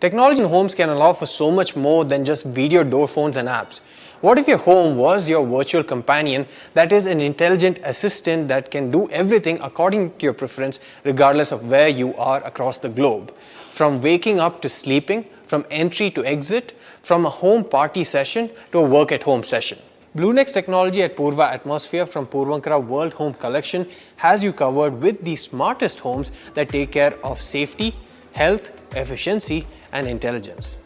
Technology in homes can allow for so much more than just video door phones and apps. What if your home was your virtual companion, that is an intelligent assistant that can do everything according to your preference regardless of where you are across the globe? From waking up to sleeping, from entry to exit, from a home party session to a work at home session. BlueNext technology at Purva Atmosphere from Puravankara World Home Collection has you covered with the smartest homes that take care of safety, health, efficiency, and intelligence.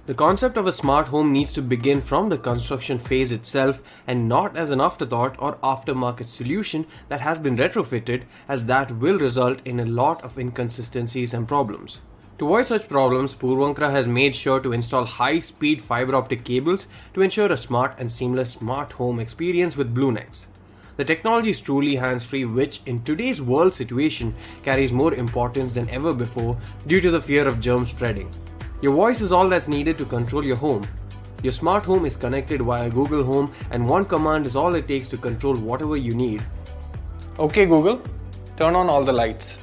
The concept of a smart home needs to begin from the construction phase itself and not as an afterthought or aftermarket solution that has been retrofitted, as that will result in a lot of inconsistencies and problems. To avoid such problems, Puravankara has made sure to install high-speed fiber optic cables to ensure a smart and seamless smart home experience with BlueNext. The technology is truly hands-free, which in today's world situation carries more importance than ever before due to the fear of germ spreading. Your voice is all that's needed to control your home. Your smart home is connected via Google Home, and one command is all it takes to control whatever you need. Okay Google, turn on all the lights.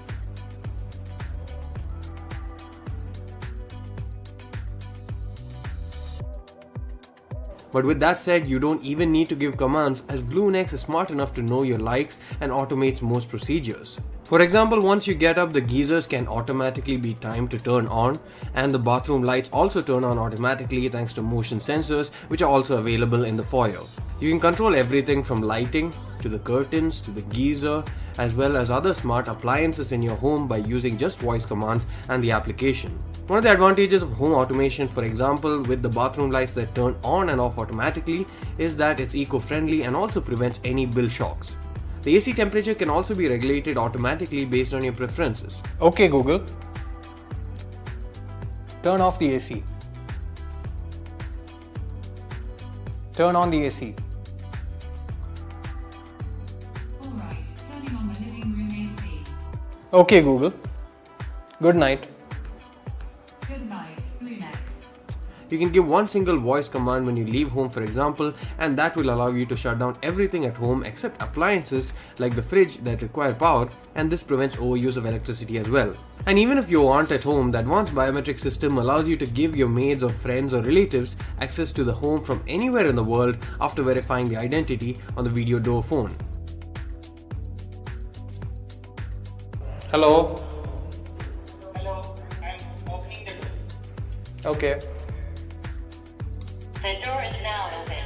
But with that said, you don't even need to give commands, as BlueNext is smart enough to know your likes and automates most procedures. For example, once you get up, the geysers can automatically be timed to turn on, and the bathroom lights also turn on automatically thanks to motion sensors, which are also available in the foyer. You can control everything from lighting to the curtains to the geyser, as well as other smart appliances in your home by using just voice commands and the application. One of the advantages of home automation, for example with the bathroom lights that turn on and off automatically, is that it's eco-friendly and also prevents any bill shocks. The AC temperature can also be regulated automatically based on your preferences. Okay Google, turn off the AC. Turn on the AC. Alright, turning on the living room AC. Okay Google, good night. Good night, BlueNext. You can give one single voice command when you leave home, for example, and that will allow you to shut down everything at home except appliances like the fridge that require power, and this prevents overuse of electricity as well. And even if you aren't at home, the advanced biometric system allows you to give your maids or friends or relatives access to the home from anywhere in the world after verifying the identity on the video door phone. Hello. Hello, I'm opening the door. Okay. The door is now open.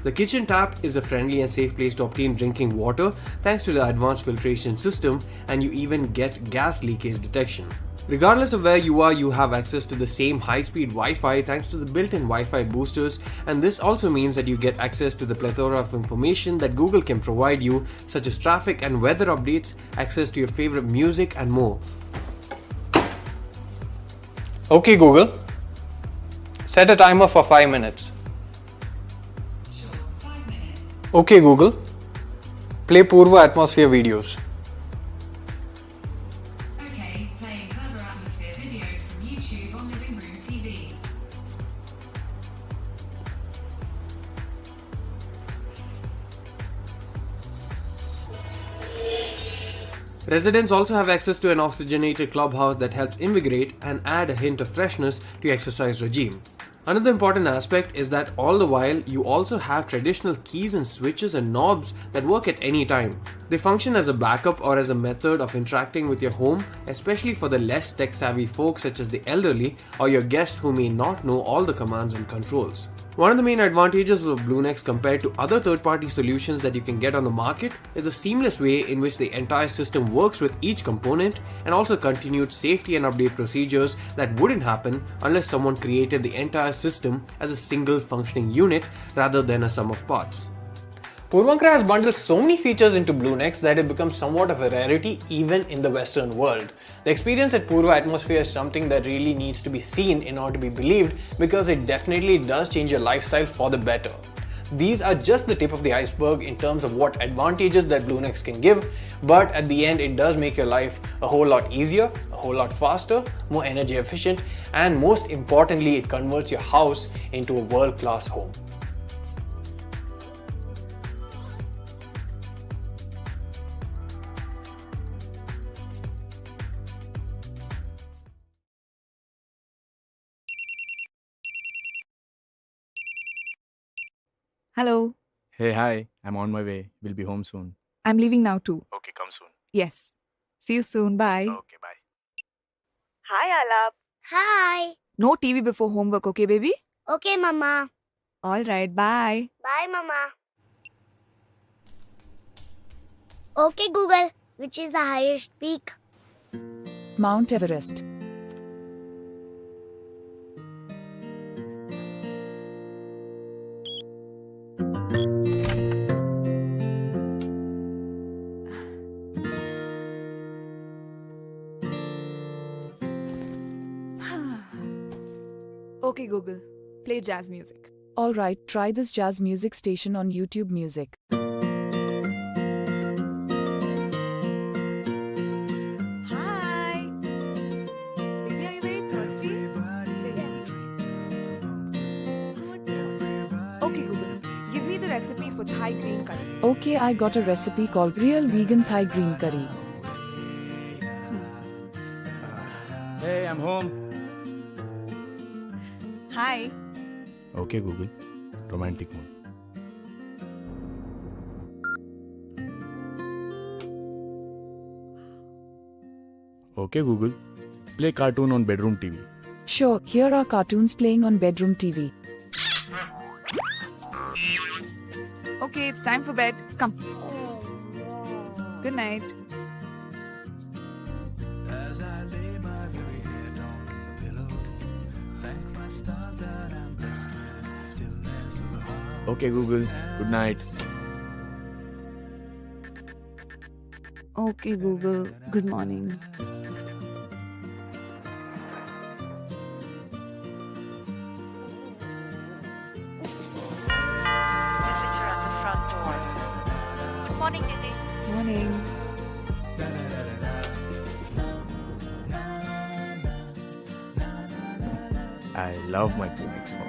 The kitchen tap is a friendly and safe place to obtain drinking water thanks to the advanced filtration system, and you even get gas leakage detection. Regardless of where you are, you have access to the same high-speed Wi-Fi thanks to the built-in Wi-Fi boosters, and this also means that you get access to the plethora of information that Google can provide you, such as traffic and weather updates, access to your favorite music and more. Okay Google, set a timer for 5 minutes. Sure, 5 minutes. Okay Google, play Purva Atmosphere videos. Okay, playing Clever Atmosphere videos from YouTube on Living Room TV. Residents also have access to an oxygenated clubhouse that helps invigorate and add a hint of freshness to your exercise regime. Another important aspect is that all the while you also have traditional keys and switches and knobs that work at any time. They function as a backup or as a method of interacting with your home, especially for the less tech-savvy folks such as the elderly or your guests who may not know all the commands and controls. One of the main advantages of BlueNext compared to other third-party solutions that you can get on the market is the seamless way in which the entire system works with each component, and also continued safety and update procedures that wouldn't happen unless someone created the entire system as a single functioning unit rather than a sum of parts. Puravankara has bundled so many features into BlueNext that it becomes somewhat of a rarity even in the Western world. The experience at Purva Atmosphere is something that really needs to be seen in order to be believed, because it definitely does change your lifestyle for the better. These are just the tip of the iceberg in terms of what advantages that BlueNext can give, but at the end it does make your life a whole lot easier, a whole lot faster, more energy efficient, and most importantly, it converts your house into a world-class home. Hello. Hey, hi. I'm on my way. We'll be home soon. I'm leaving now too. Okay, come soon. Yes. See you soon. Bye. Okay, bye. Hi, Alap. Hi. No TV before homework, okay, baby? Okay, Mama. All right. Bye. Bye, Mama. Okay, Google. Which is the highest peak? Mount Everest. Okay, Google. Play jazz music. Alright, try this jazz music station on YouTube Music. Hi. Baby, are you very thirsty? Okay, Google. Give me the recipe for Thai green curry. Okay, I got a recipe called Real Vegan Thai Green Curry. Hey, I'm home. Hi. Okay, Google. Romantic mood. Okay, Google. Play cartoon on bedroom TV. Sure, here are cartoons playing on bedroom TV. Okay, it's time for bed. Come. Good night. Okay, Google. Good night. Okay, Google. Good morning. Visitor at the front door. Good morning, Didi. Morning. I love my Phoenix home.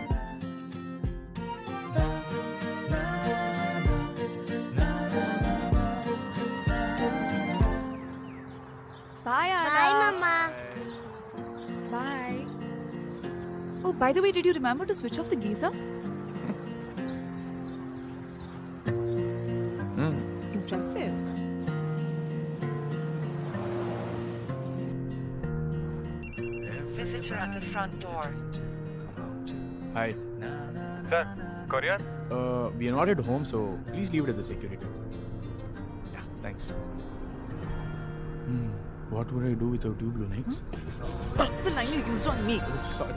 Bye, Anna. Bye, Mama. Bye. Oh, by the way, did you remember to switch off the geyser? Impressive. Visitor at the front door. Hi. Sir, courier? We are not at home, so please leave it at the security. Yeah, thanks. What would I do without you, Blue Nikes? That's the line you used on me. Sorry.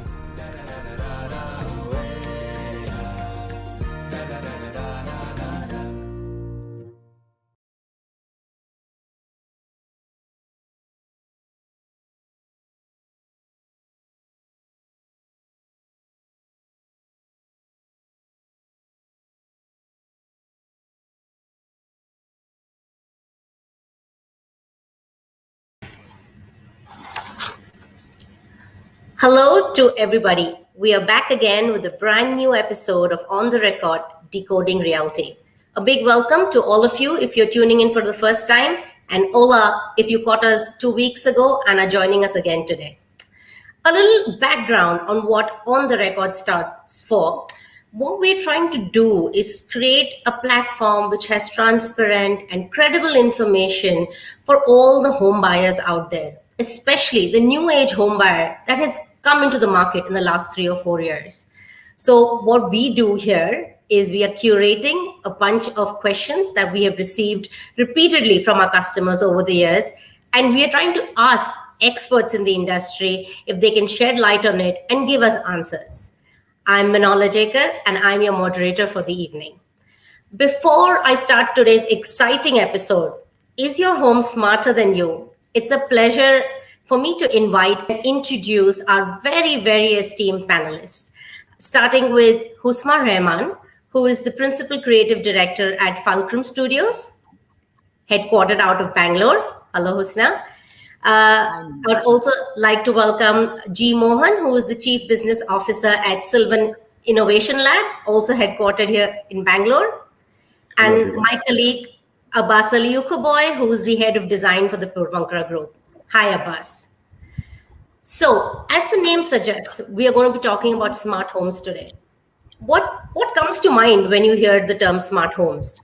Hello to everybody. We are back again with a brand new episode of On the Record Decoding Reality. A big welcome to all of you if you're tuning in for the first time, and hola if you caught us 2 weeks ago and are joining us again today. A little background on what On the Record starts for. What we're trying to do is create a platform which has transparent and credible information for all the home buyers out there, especially the new age home buyer that has come into the market in the last 3 or 4 years. So what we do here is we are curating a bunch of questions that we have received repeatedly from our customers over the years, and we are trying to ask experts in the industry if they can shed light on it and give us answers. I'm Manola Jaker, and I'm your moderator for the evening. Before I start today's exciting episode, Is Your Home Smarter Than You? It's a pleasure for me to invite and introduce our very, very esteemed panelists, starting with Husma Rahman, who is the Principal Creative Director at Fulcrum Studios, headquartered out of Bangalore. Hello, Husna. I would also like to welcome G. Mohan, who is the Chief Business Officer at Sylvan Innovation Labs, also headquartered here in Bangalore. And my colleague, Abbas Ali Yukuboy, who is the Head of Design for the Purvankara Group. Hi, Abbas. So, as the name suggests, we are going to be talking about smart homes today. What comes to mind when you hear the term smart homes?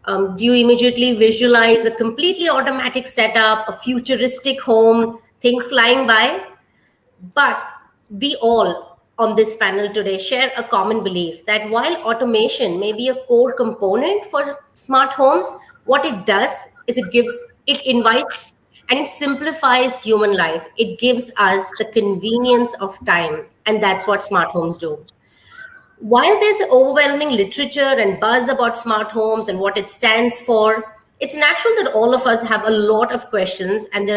Do you immediately visualize a completely automatic setup, a futuristic home, things flying by? But we all on this panel today share a common belief that while automation may be a core component for smart homes, what it does is it invites and it simplifies human life. It gives us the convenience of time, and that's what smart homes do. While there's overwhelming literature and buzz about smart homes and what it stands for, it's natural that all of us have a lot of questions, and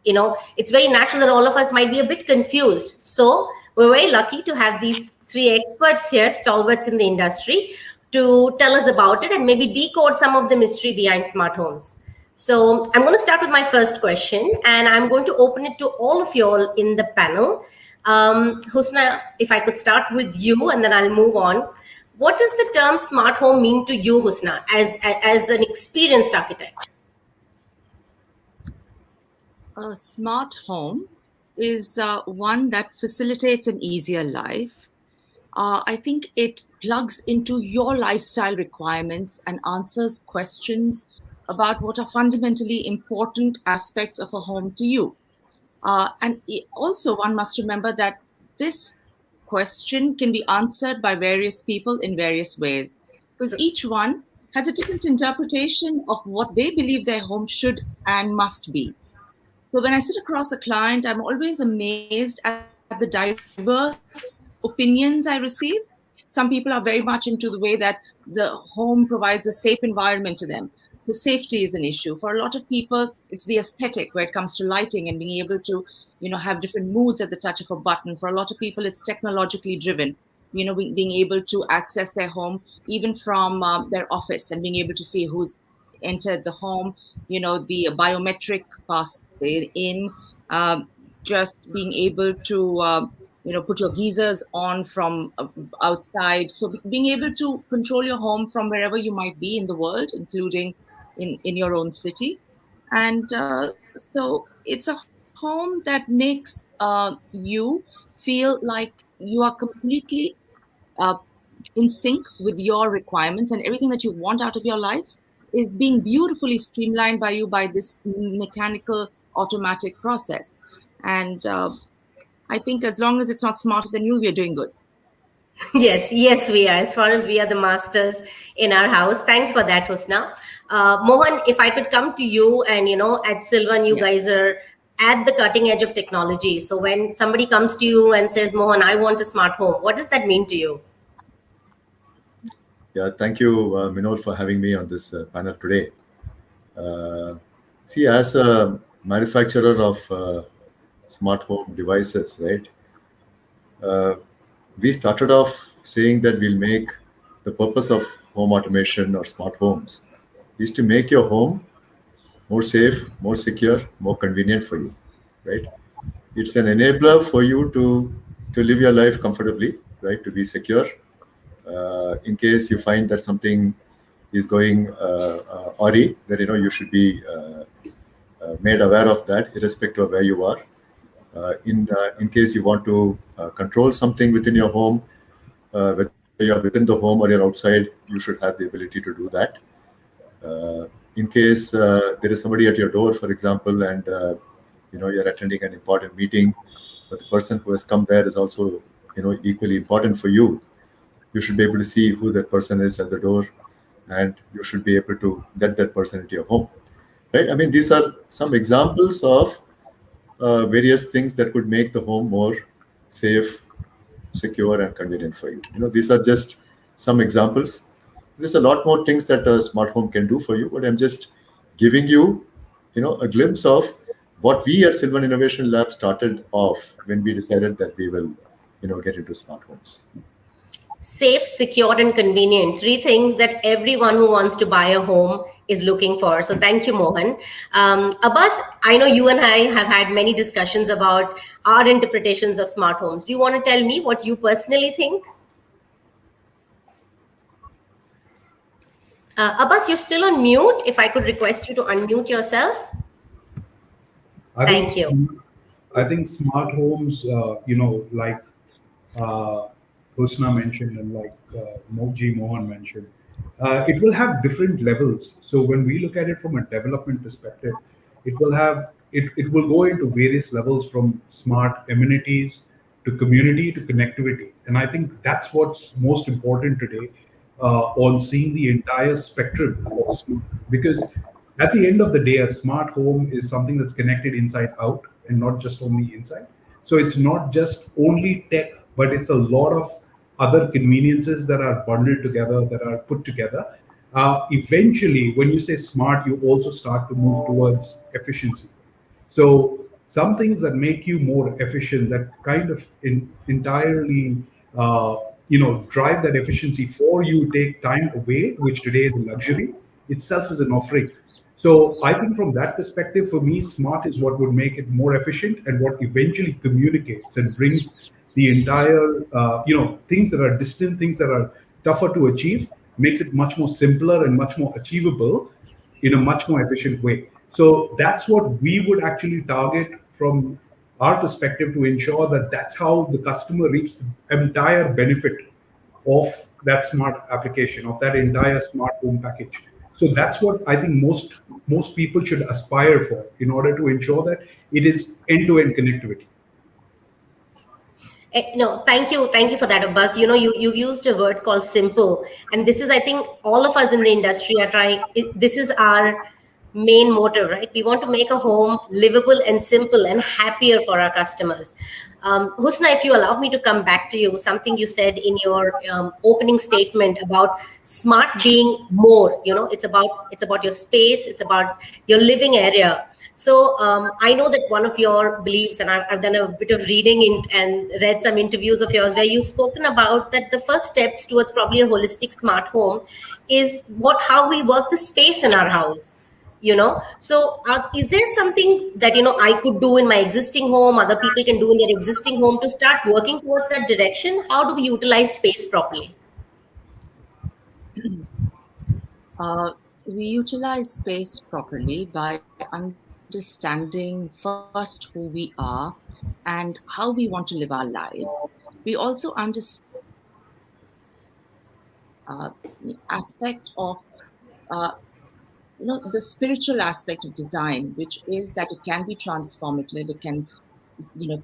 it's very natural that all of us might be a bit confused. So we're very lucky to have these three experts here, stalwarts in the industry, to tell us about it and maybe decode some of the mystery behind smart homes. So I'm going to start with my first question, and I'm going to open it to all of you all in the panel. Husna, if I could start with you, and then I'll move on. What does the term smart home mean to you, Husna, as an experienced architect? A smart home is one that facilitates an easier life. I think it plugs into your lifestyle requirements and answers questions about what are fundamentally important aspects of a home to you. And also, one must remember that this question can be answered by various people in various ways, because each one has a different interpretation of what they believe their home should and must be. So when I sit across a client, I'm always amazed at the diverse opinions I receive. Some people are very much into the way that the home provides a safe environment to them. So safety is an issue. For a lot of people, it's the aesthetic where it comes to lighting and being able to, have different moods at the touch of a button. For a lot of people, it's technologically driven. Being able to access their home even from their office and being able to see who's entered the home, the biometric pass in, just being able to, put your geysers on from outside. So being able to control your home from wherever you might be in the world, including in your own city. And so it's a home that makes you feel like you are completely uh, in sync with your requirements, and everything that you want out of your life is being beautifully streamlined by you by this mechanical automatic process. And I think as long as it's not smarter than you, we are doing good. Yes, we are. As far as we are the masters in our house. Thanks for that, Husna. Mohan, if I could come to you, and at Sylvan, you guys are at the cutting edge of technology. So when somebody comes to you and says, Mohan, I want a smart home, what does that mean to you? Yeah, thank you, Minol, for having me on this panel today. See, as a manufacturer of smart home devices, right? We started off saying that we'll make the purpose of home automation or smart homes is to make your home more safe, more secure, more convenient for you, right? It's an enabler for you to live your life comfortably, right? To be secure. In case you find that something is going awry, that you should be made aware of that, irrespective of where you are. In case you want to control something within your home, whether you're within the home or you're outside, you should have the ability to do that. In case there is somebody at your door, for example, and you're attending an important meeting, but the person who has come there is also equally important for you. You should be able to see who that person is at the door, and you should be able to get that person into your home, right? I mean, these are some examples of various things that could make the home more safe, secure, and convenient for you. These are just some examples. There's a lot more things that a smart home can do for you, but I'm just giving you, a glimpse of what we at Sylvan Innovation Lab started off when we decided that we will, get into smart homes. Safe, secure, and convenient. Three things that everyone who wants to buy a home is looking for. So thank you, Mohan. Abbas, I know you and I have had many discussions about our interpretations of smart homes. Do you want to tell me what you personally think? Abbas, you're still on mute. If I could request you to unmute yourself. Thank you. I think smart homes, like Husna mentioned and like Mohan mentioned, it will have different levels. So when we look at it from a development perspective, it will go into various levels from smart amenities to community to connectivity. And I think that's what's most important today on seeing the entire spectrum of smart. Because at the end of the day, a smart home is something that's connected inside out and not just on the inside. So it's not just only tech, but it's a lot of other conveniences that are bundled together, that are put together. Eventually, when you say smart, you also start to move towards efficiency. So some things that make you more efficient, that kind of entirely, drive that efficiency for you, take time away, which today is a luxury, itself is an offering. So I think from that perspective, for me, smart is what would make it more efficient and what eventually communicates and brings the entire, things that are distant, things that are tougher to achieve, makes it much more simpler and much more achievable in a much more efficient way. So that's what we would actually target from our perspective to ensure that that's how the customer reaps the entire benefit of that smart application, of that entire smart home package. So that's what I think most people should aspire for in order to ensure that it is end-to-end connectivity. No, thank you for that, Abbas. You used a word called simple, and this is, I think, all of us in the industry are trying. This is our main motive, right? We want to make a home livable and simple and happier for our customers. Husna, if you allow me to come back to you, something you said in your opening statement about smart being more. It's about your space, it's about your living area. So I know that one of your beliefs, and I've done a bit of reading and read some interviews of yours where you've spoken about that the first steps towards probably a holistic smart home is how we work the space in our house. So is there something that I could do in my existing home, other people can do in their existing home to start working towards that direction? How do we utilize space properly? We utilize space properly by understanding first who we are and how we want to live our lives. We also understand the aspect of the spiritual aspect of design, which is that it can be transformative. It can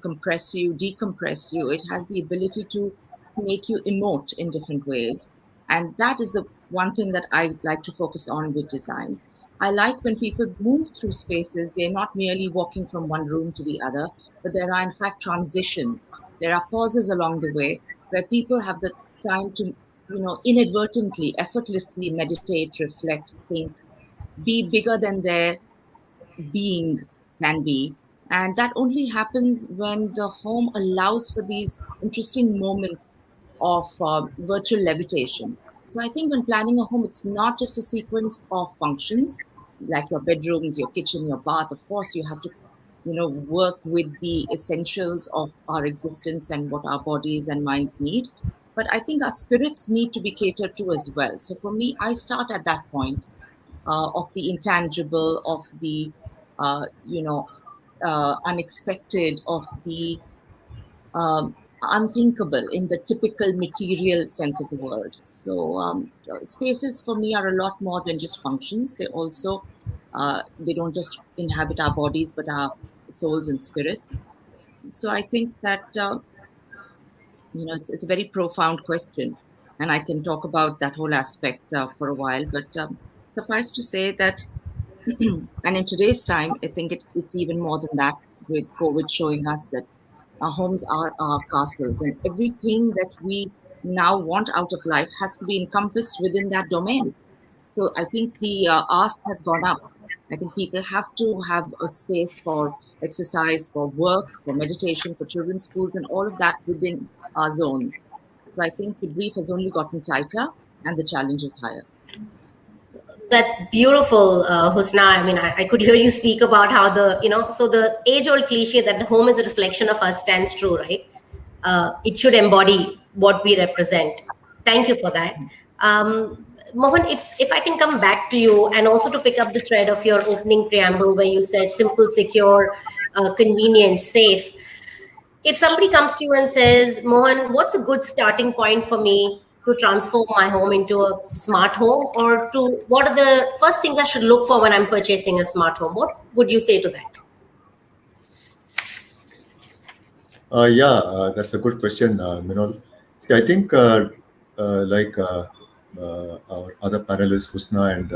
compress you, decompress you. It has the ability to make you emote in different ways, and that is the one thing that I like to focus on with design. I like when people move through spaces, they're not merely walking from one room to the other, but there are in fact transitions. There are pauses along the way where people have the time to inadvertently, effortlessly meditate, reflect, think, be bigger than their being can be. And that only happens when the home allows for these interesting moments of virtual levitation. So I think when planning a home, it's not just a sequence of functions like your bedrooms, your kitchen, your bath. Of course, you have to work with the essentials of our existence and what our bodies and minds need. But I think our spirits need to be catered to as well. So for me, I start at that point of the intangible, of the unexpected, of the unthinkable in the typical material sense of the word. So spaces for me are a lot more than just functions. They don't just inhabit our bodies, but our souls and spirits. So I think that it's a very profound question, and I can talk about that whole aspect for a while. But suffice to say that, and in today's time, I think it's even more than that, with COVID showing us that our homes are our castles, and everything that we now want out of life has to be encompassed within that domain. So I think the ask has gone up. I think people have to have a space for exercise, for work, for meditation, for children's schools, and all of that within our zones. So I think the brief has only gotten tighter and the challenge is higher. That's beautiful, Husna. I mean, I could hear you speak about how so the age-old cliche that the home is a reflection of us stands true, right? It should embody what we represent. Thank you for that. Mohan, if I can come back to you and also to pick up the thread of your opening preamble where you said simple, secure, convenient, safe. if somebody comes to you and says, Mohan, what's a good starting point for me to transform my home into a smart home, or to what are the first things I should look for when I'm purchasing a smart home? What would you say to that? That's a good question, Minol. See, I think our other panelists, Husna and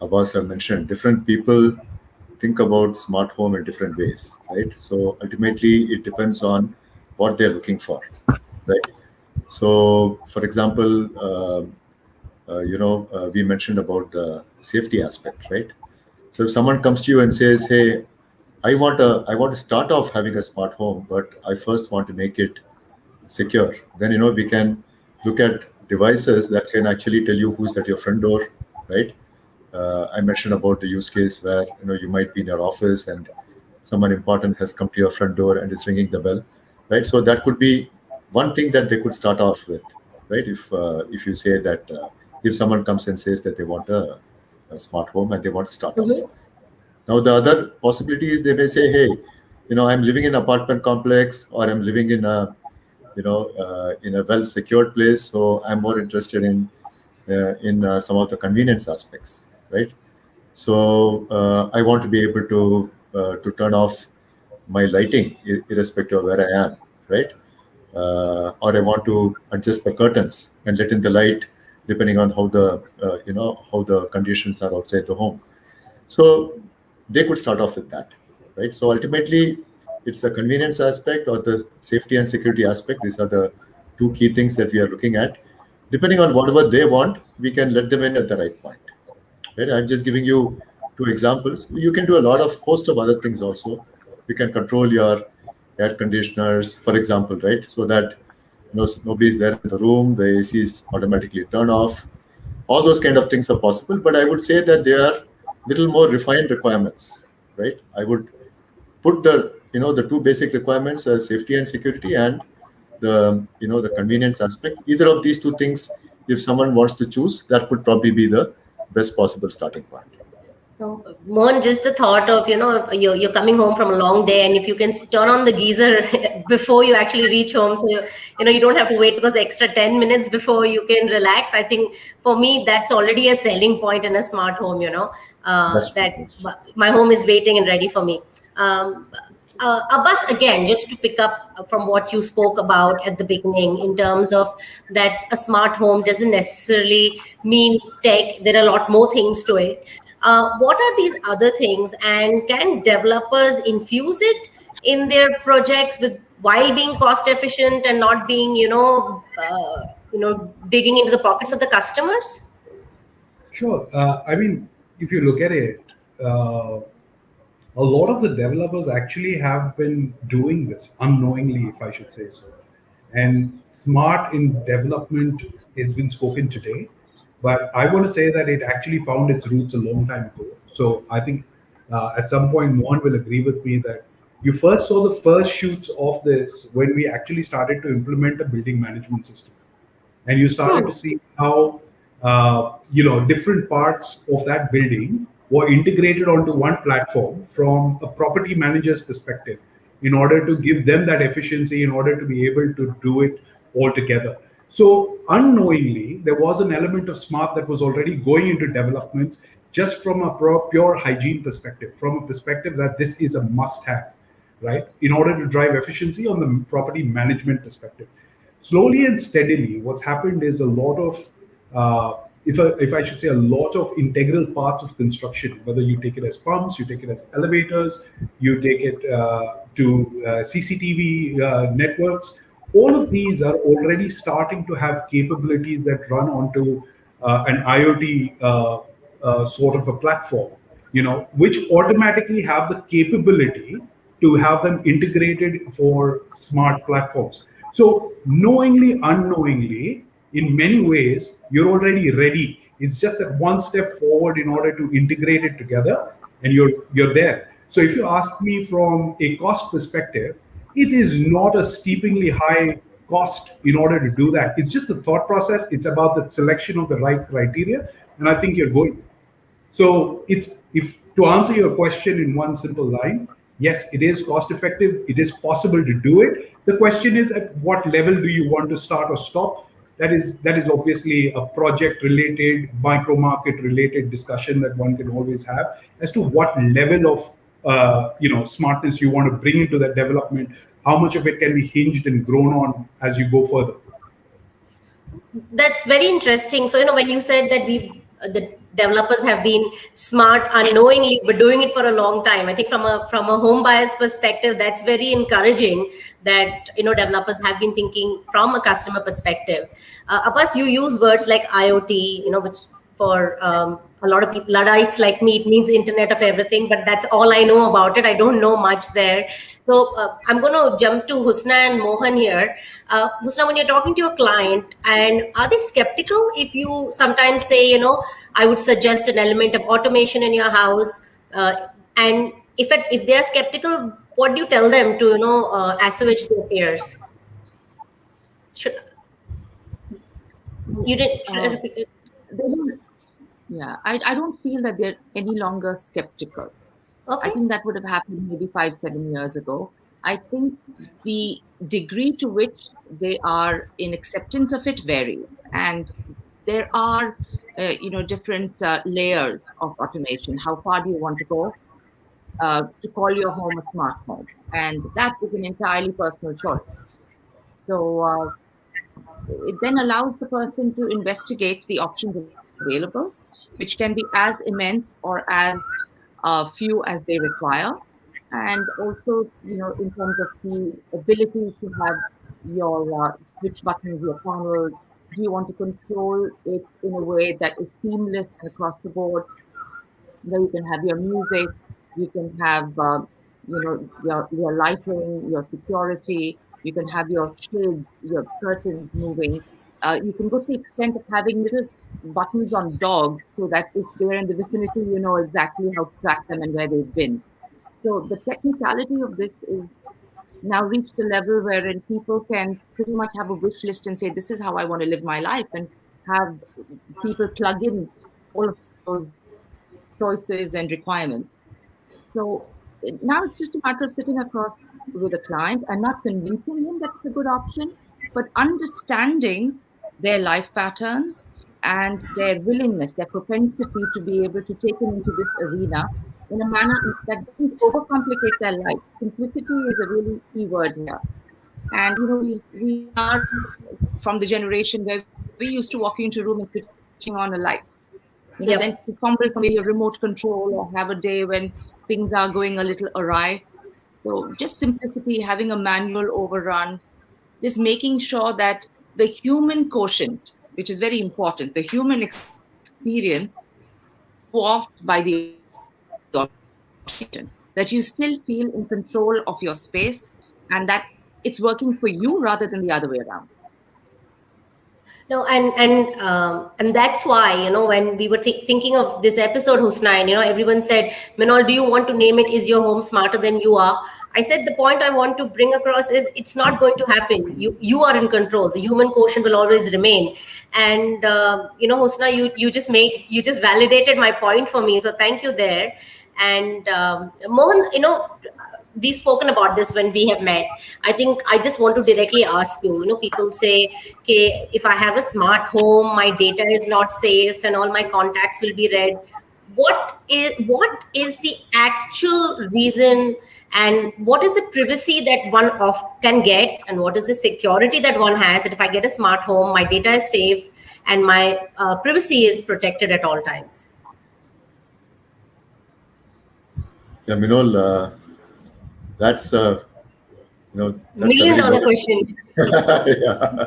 Abbas have mentioned, different people think about smart home in different ways, right? So ultimately, it depends on what they're looking for, right? So, for example, we mentioned about the safety aspect, right? So if someone comes to you and says, "Hey, I want to start off having a smart home, but I first want to make it secure," then we can look at devices that can actually tell you who's at your front door, right? I mentioned about the use case where you might be in your office and someone important has come to your front door and is ringing the bell, right? So that could be one thing that they could start off with, right? If you say that if someone comes and says that they want a smart home and they want to start off. Now the other possibility is they may say, "Hey, I'm living in an apartment complex, or I'm living in a in a well secured place, so I'm more interested in some of the convenience aspects, right? So I want to be able to turn off my lighting irrespective of where I am, right? Or I want to adjust the curtains and let in the light depending on how the conditions are outside the home." So they could start off with that, right? So ultimately, it's the convenience aspect or the safety and security aspect. These are the two key things that we are looking at. Depending on whatever they want, we can let them in at the right point. Right? I'm just giving you two examples. You can do a lot of host of other things also. You can control your air conditioners, for example, right? So that nobody's there in the room, the AC is automatically turned off. All those kind of things are possible, but I would say that they are little more refined requirements, right? I would put the two basic requirements as safety and security and the convenience aspect. Either of these two things, if someone wants to choose, that would probably be the best possible starting point. So, Mohan, just the thought of, you're coming home from a long day, and if you can turn on the geyser before you actually reach home, so you don't have to wait because the extra 10 minutes before you can relax. I think for me, that's already a selling point in a smart home, that my home is waiting and ready for me. Abbas, again, just to pick up from what you spoke about at the beginning in terms of that a smart home doesn't necessarily mean tech. There are a lot more things to it. What are these other things, and can developers infuse it in their projects while being cost efficient and not being, digging into the pockets of the customers? Sure. I mean, if you look at it, a lot of the developers actually have been doing this unknowingly, if I should say so. And smart in development has been spoken today, but I want to say that it actually found its roots a long time ago. So I think at some point, Mohan will agree with me that you first saw the first shoots of this when we actually started to implement a building management system, and you started to see how different parts of that building were integrated onto one platform from a property manager's perspective in order to give them that efficiency, in order to be able to do it all together. So unknowingly, there was an element of smart that was already going into developments just from a pure hygiene perspective, from a perspective that this is a must have, right, in order to drive efficiency on the property management perspective. Slowly and steadily, what's happened is a lot of, if I should say, a lot of integral parts of construction, whether you take it as pumps, you take it as elevators, you take it to CCTV networks, all of these are already starting to have capabilities that run onto an IoT sort of a platform, which automatically have the capability to have them integrated for smart platforms. So knowingly, unknowingly, in many ways, you're already ready. It's just that one step forward in order to integrate it together, and you're there. So if you ask me from a cost perspective, it is not a steepingly high cost in order to do that. It's just the thought process. It's about the selection of the right criteria, and I think you're going. So it's, if to answer your question in one simple line, Yes, it is cost effective. It is possible to do it. The question is, at what level do you want to start or stop? That is obviously a project related, micro market related discussion that one can always have as to what level of smartness you want to bring into that development. How much of it can be hinged and grown on as you go further. That's very interesting. So, when you said that the developers have been smart unknowingly, but doing it for a long time, I think from a home buyer's perspective, that's very encouraging that, developers have been thinking from a customer perspective. Abbas, you use words like IoT, which for a lot of people, Luddites like me, it means Internet of Everything, but that's all I know about it. I don't know much there. So I'm going to jump to Husna and Mohan here. Husna, when you're talking to your client, and are they skeptical if you sometimes say, I would suggest an element of automation in your house, and if they are skeptical, what do you tell them to assuage their fears? Should you did? Should I repeat it? They don't, yeah, I don't feel that they're any longer skeptical. Okay. I think that would have happened maybe 5-7 years ago. I think the degree to which they are in acceptance of it varies, and there are different layers of automation. How far do you want to go to call your home a smart home? And that is an entirely personal choice. So it then allows the person to investigate the options available, which can be as immense or as few as they require. And also, in terms of the ability to have your switch buttons, your panels, do you want to control it in a way that is seamless and across the board, where you can have your music, you can have your lighting, your security, you can have your shades, your curtains moving. You can go to the extent of having little buttons on dogs so that if they're in the vicinity, you know exactly how to track them and where they've been. So the technicality of this is now reached a level wherein people can pretty much have a wish list and say, this is how I want to live my life, and have people plug in all of those choices and requirements. So now it's just a matter of sitting across with a client and not convincing him that it's a good option, but understanding their life patterns and their willingness, their propensity to be able to take him into this arena in a manner that doesn't overcomplicate their life. Simplicity is a really key word here. And we are from the generation where we used to walk into a room and switching on a light. Yep. Then to fumble for maybe a remote control or have a day when things are going a little awry. So just simplicity, having a manual overrun, just making sure that the human quotient, which is very important, the human experience dwarfed by the automation, that you still feel in control of your space and that it's working for you rather than the other way around. No, and that's why when we were thinking of this episode, Husnain, everyone said, Minol, do you want to name it? Is your home smarter than you are? I said the point I want to bring across is it's not going to happen. You are in control. The human quotient will always remain. And Husna, you just validated my point for me. So thank you there. And Mohan, we've spoken about this when we have met. I think I just want to directly ask you, people say, okay, if I have a smart home, my data is not safe and all my contacts will be read. What is the actual reason, and what is the privacy that one can get, and what is the security that one has that if I get a smart home, my data is safe and my privacy is protected at all times? Yeah, Minol, that's that's $1,000,000 question. yeah.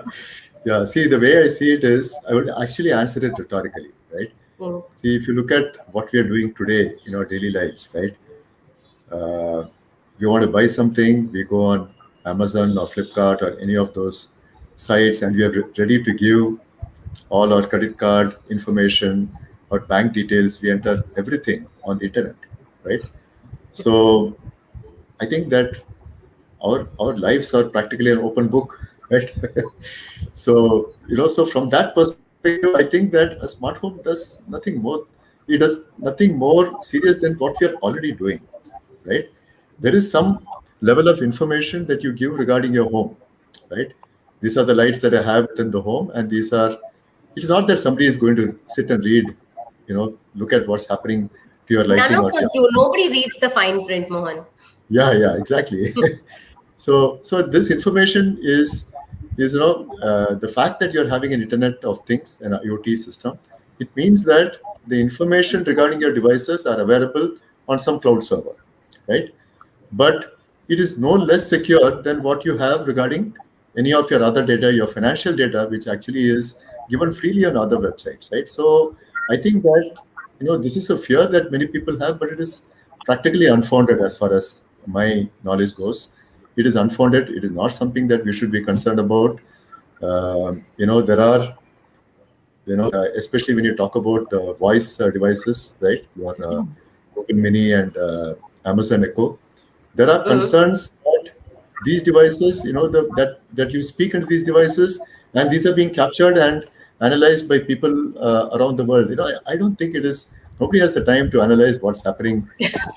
Yeah. See, the way I see it is, I would actually answer it rhetorically, right? See, if you look at what we are doing today in our daily lives, right? We want to buy something, we go on Amazon or Flipkart or any of those sites, and we are ready to give all our credit card information or bank details. We enter everything on the internet, right? So I think that our lives are practically an open book, right? So so from that perspective, I think that a smart home does nothing more. It does nothing more serious than what we are already doing, right? there is some level of information that you give regarding your home, right? These are the lights that I have within the home, and these are. It's not that somebody is going to sit and read, look at what's happening to your None lighting of or to us your. do. Nobody reads the fine print, Mohan. Yeah, exactly. So this information is the fact that you're having an Internet of Things, an IoT system. It means that the information regarding your devices are available on some cloud server, right? But it is no less secure than what you have regarding any of your other data, your financial data, which actually is given freely on other websites, right? So I think that this is a fear that many people have, but it is practically unfounded as far as my knowledge goes. It is unfounded. It is not something that we should be concerned about. There are, especially when you talk about voice devices, right? Your Google Mini and Amazon Echo. There are concerns that these devices, that you speak into these devices, and these are being captured and analyzed by people around the world. I don't think it is. Nobody has the time to analyze what's happening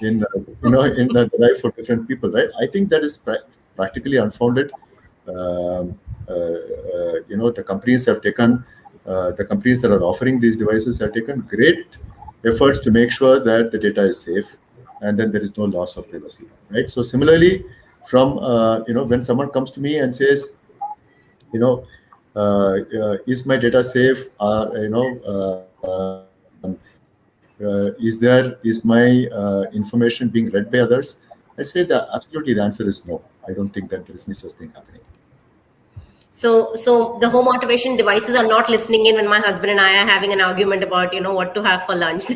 in the life of different people, right? I think that is practically unfounded. The companies have taken, the companies that are offering these devices have taken great efforts to make sure that the data is safe, and then there is no loss of privacy, right? So similarly, from when someone comes to me and says, is my data safe? Is my information being read by others? I say that absolutely the answer is no. I don't think that there is any such thing happening. So the home automation devices are not listening in when my husband and I are having an argument about what to have for lunch.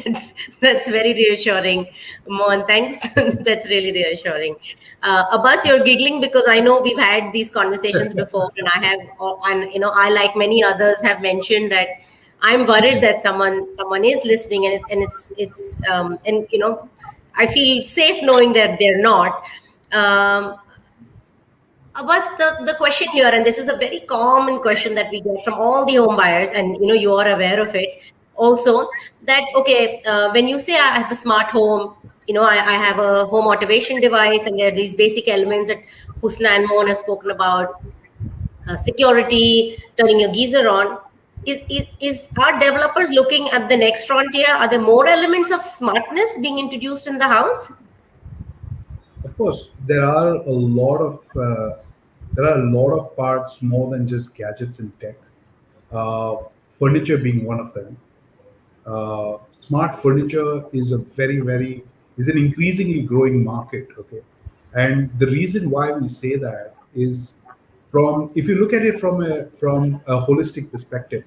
That's very reassuring, Mohan. Thanks. That's really reassuring. Abbas, you're giggling because I know we've had these conversations before, and I like many others have mentioned that I'm worried that someone is listening, and I feel safe knowing that they're not. Abbas, the question here, and this is a very common question that we get from all the home buyers, and you are aware of it also, that okay, when you say I have a smart home, I have a home automation device, and there are these basic elements that Husna and Mohan have spoken about, security, turning your geyser on. Is our developers looking at the next frontier? Are there more elements of smartness being introduced in the house? Of course, there are a lot of parts more than just gadgets and tech. Uh, Furniture being one of them. Smart furniture is an increasingly growing market. Okay, and the reason why we say that is, from if you look at it from a holistic perspective,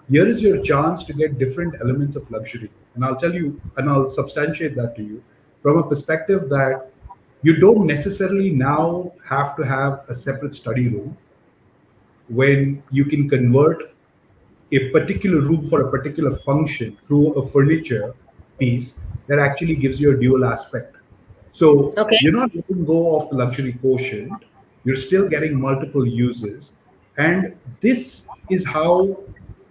here is your chance to get different elements of luxury, and I'll tell you, and I'll substantiate that to you from a perspective that you don't necessarily now have to have a separate study room when you can convert a particular room for a particular function through a furniture piece that actually gives you a dual aspect. So Okay. you're not letting go of the luxury quotient, you're still getting multiple uses. And this is how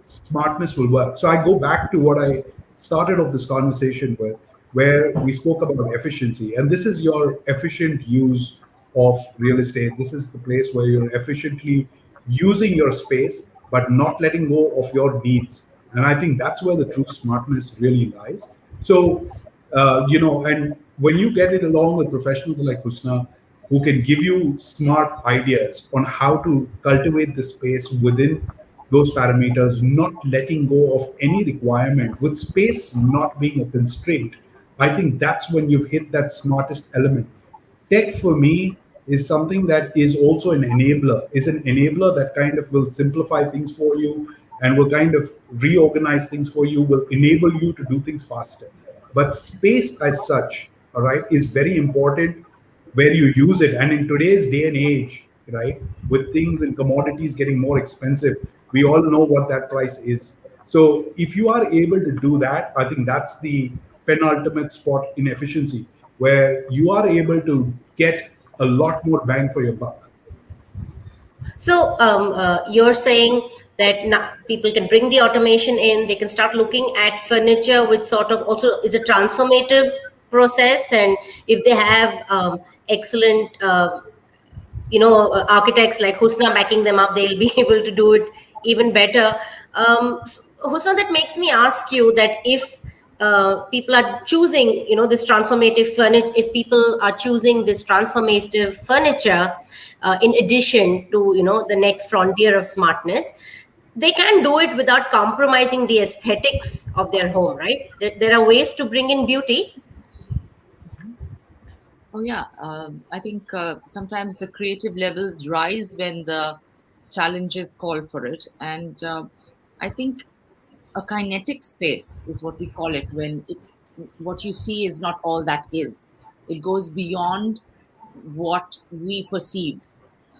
smartness will work. So I go back to what I started off this conversation with, where we spoke about efficiency. And this is your efficient use of real estate. This is the place where you're efficiently using your space, but not letting go of your needs. And I think that's where the true smartness really lies. So, and when you get it along with professionals like Husna, who can give you smart ideas on how to cultivate the space within those parameters, not letting go of any requirement, with space not being a constraint, I think that's when you've hit that smartest element. Tech for me is something that is also an enabler that kind of will simplify things for you and will kind of reorganize things for you, will enable you to do things faster. But space as such, all right, is very important where you use it. And in today's day and age, right, with things and commodities getting more expensive, we all know what that price is. So if you are able to do that, I think that's the penultimate spot in efficiency, where you are able to get a lot more bang for your buck. So you're saying that now people can bring the automation in, they can start looking at furniture, which sort of also is a transformative process, and if they have excellent architects like Husna backing them up, they'll be able to do it even better. Husna, that makes me ask you that if people are choosing, this transformative furniture, if people are choosing this transformative furniture, in addition to, the next frontier of smartness, they can do it without compromising the aesthetics of their home, right? There are ways to bring in beauty. Oh, yeah. I think sometimes the creative levels rise when the challenges call for it. And I think a kinetic space is what we call it, when it's what you see is not all that is. It goes beyond what we perceive.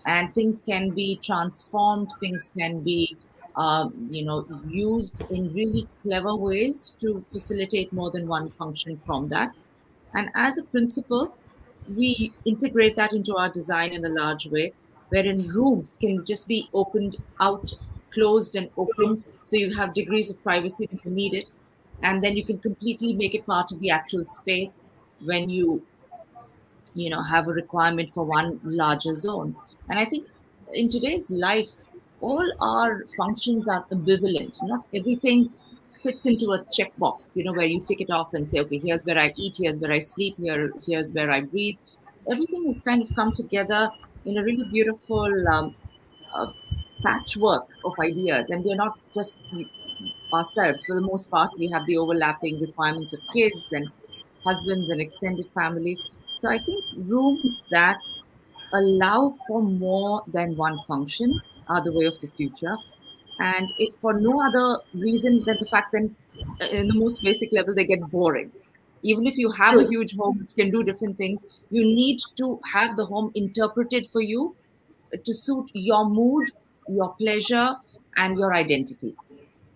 And things can be transformed, things can be used in really clever ways to facilitate more than one function from that. And as a principle, we integrate that into our design in a large way, wherein rooms can just be opened out, closed and opened, so you have degrees of privacy when you need it. And then you can completely make it part of the actual space when you have a requirement for one larger zone. And I think in today's life, all our functions are ambivalent. Not everything fits into a checkbox, where you tick it off and say, okay, here's where I eat, here's where I sleep, here's where I breathe. Everything has kind of come together in a really beautiful uh, patchwork of ideas. And we're not just ourselves. For the most part, we have the overlapping requirements of kids and husbands and extended family. So I think rooms that allow for more than one function are the way of the future. And if for no other reason than the fact that in the most basic level, they get boring. Even if you have a huge home which can do different things, you need to have the home interpreted for you to suit your mood, your pleasure, and your identity.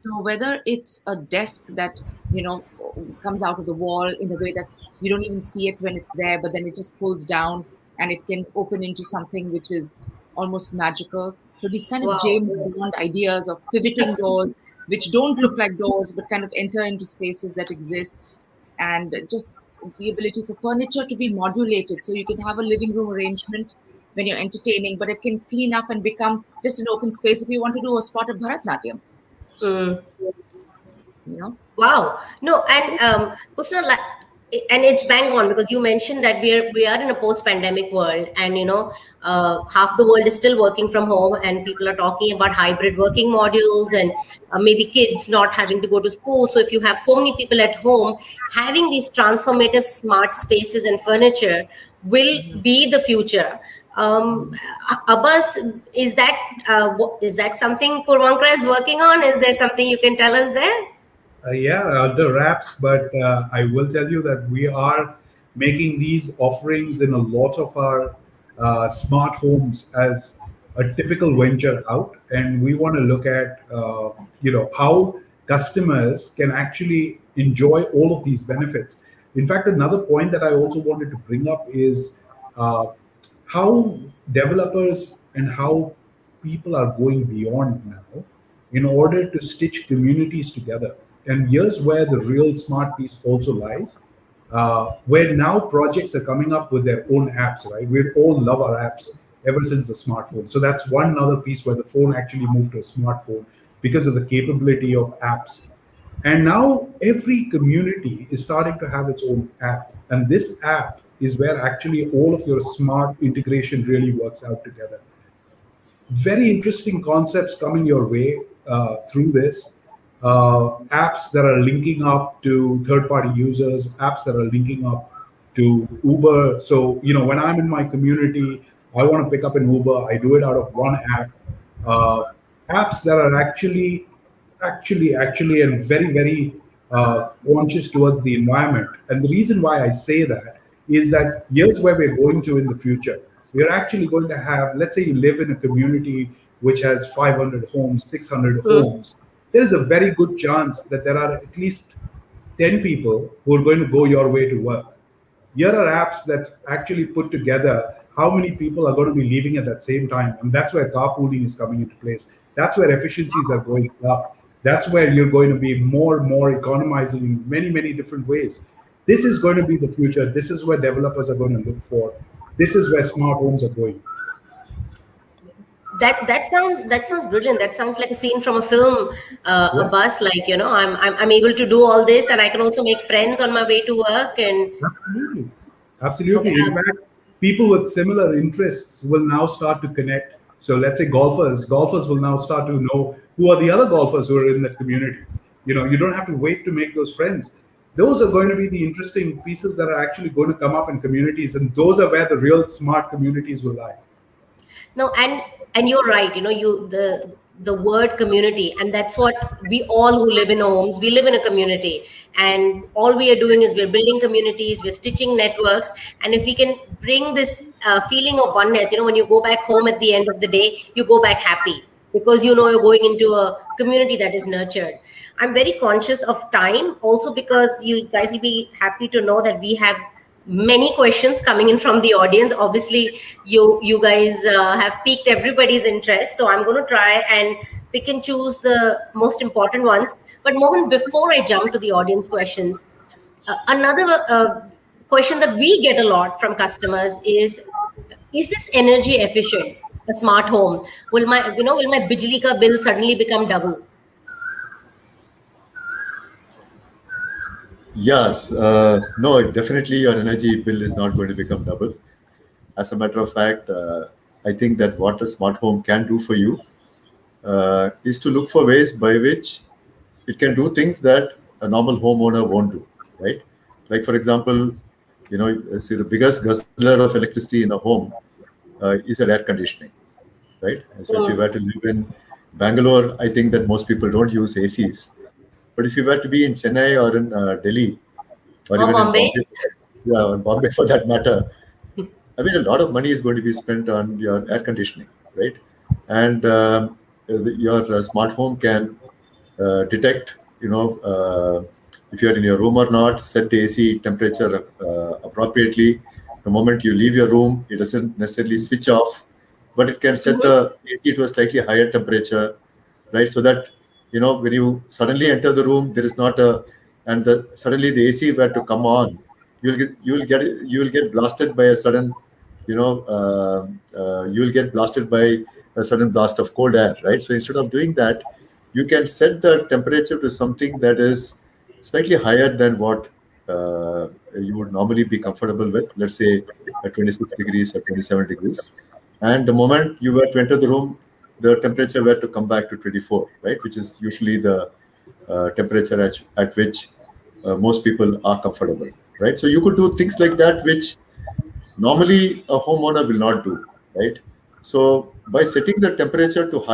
So whether it's a desk that comes out of the wall in a way that's you don't even see it when it's there, but then it just pulls down and it can open into something which is almost magical. So these kind of Wow. James Bond ideas of pivoting doors, which don't look like doors but kind of enter into spaces that exist, and just the ability for furniture to be modulated, so you can have a living room arrangement when you're entertaining, but it can clean up and become just an open space if you want to do a spot of Bharatnatyam. Mm. You know? Wow. No, and Husna, and it's bang on, because you mentioned that we are in a post-pandemic world, and half the world is still working from home, and people are talking about hybrid working modules, and maybe kids not having to go to school. So if you have so many people at home, having these transformative smart spaces and furniture will be the future. Abbas, is that something Purvankara is working on? Is there something you can tell us there? Yeah, the wraps, but I will tell you that we are making these offerings in a lot of our smart homes as a typical venture out, and we want to look at how customers can actually enjoy all of these benefits. In fact, another point that I also wanted to bring up is uh, how developers and how people are going beyond now in order to stitch communities together. And here's where the real smart piece also lies, where now projects are coming up with their own apps, right? We all love our apps ever since the smartphone. So that's one other piece where the phone actually moved to a smartphone because of the capability of apps. And now every community is starting to have its own app. And this app is where actually all of your smart integration really works out together. Very interesting concepts coming your way through this. Apps that are linking up to third-party users, apps that are linking up to Uber. So, when I'm in my community, I want to pick up an Uber. I do it out of one app. Uh, Apps that are actually, and very, very conscious towards the environment. And the reason why I say that is that here's where we're going to in the future. We're actually going to have, let's say you live in a community which has 500 homes, 600 homes. There is a very good chance that there are at least 10 people who are going to go your way to work. Here are apps that actually put together how many people are going to be leaving at that same time. And that's where carpooling is coming into place. That's where efficiencies are going up. That's where you're going to be more and more economizing in many, many different ways. This is going to be the future. This is where developers are going to look for. This is where smart homes are going. That sounds brilliant. That sounds like a scene from a film. A Yeah, bus, like, I'm able to do all this, and I can also make friends on my way to work. And absolutely. okay, Absolutely. In fact, people with similar interests will now start to connect. So let's say golfers will now start to know who are the other golfers who are in that community. You don't have to wait to make those friends. Those are going to be the interesting pieces that are actually going to come up in communities, and those are where the real smart communities will lie. no, and you're right. The word community, and that's what we all who live in homes, we live in a community, and all we are doing is we're building communities, we're stitching networks, and if we can bring this feeling of oneness, when you go back home at the end of the day, you go back happy because you're going into a community that is nurtured. I'm very conscious of time also because you guys will be happy to know that we have many questions coming in from the audience. Obviously, you guys have piqued everybody's interest, so I'm going to try and pick and choose the most important ones. But Mohan, before I jump to the audience questions, another question that we get a lot from customers is this energy efficient? A smart home, will my bijli ka bill suddenly become double? Yes, no, definitely your energy bill is not going to become double. As a matter of fact, I think that what a smart home can do for you is to look for ways by which it can do things that a normal homeowner won't do, right? Like, for example, say the biggest guzzler of electricity in a home is your air conditioning, right? And so if you were to live in Bangalore, I think that most people don't use ACs. But if you were to be in Chennai or in Delhi or Or even in Bombay? Bombay, yeah, or Bombay for that matter, I mean, a lot of money is going to be spent on your air conditioning, right? And your smart home can detect, if you're in your room or not, set the AC temperature appropriately. The moment you leave your room, it doesn't necessarily switch off, but it can set the AC to a slightly higher temperature, right? So that, when you suddenly enter the room, there is not a, and suddenly the AC were to come on, you will get blasted by a sudden, you will get blasted by a sudden blast of cold air, right? So instead of doing that, you can set the temperature to something that is slightly higher than what you would normally be comfortable with, let's say 26 degrees or 27 degrees. And the moment you were to enter the room, the temperature were to come back to 24, right? Which is usually the temperature at which most people are comfortable, right? So you could do things like that, which normally a homeowner will not do, right? So by setting the temperature to a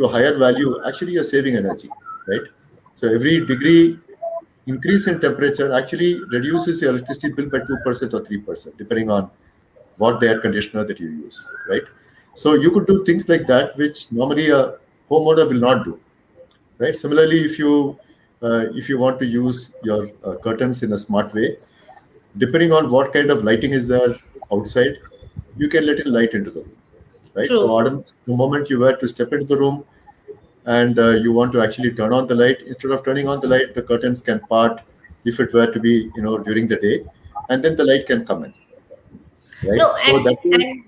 higher value, actually you're saving energy, right? So every degree increase in temperature actually reduces your electricity bill by 2% or 3%, depending on what the air conditioner that you use, right? So you could do things like that, which normally a homeowner will not do, right? Similarly, if you want to use your curtains in a smart way, depending on what kind of lighting is there outside, you can let in light into the room, right? So, True. the moment you were to step into the room and you want to actually turn on the light, instead of turning on the light, the curtains can part if it were to be, during the day, and then the light can come in, right? No, So that will, and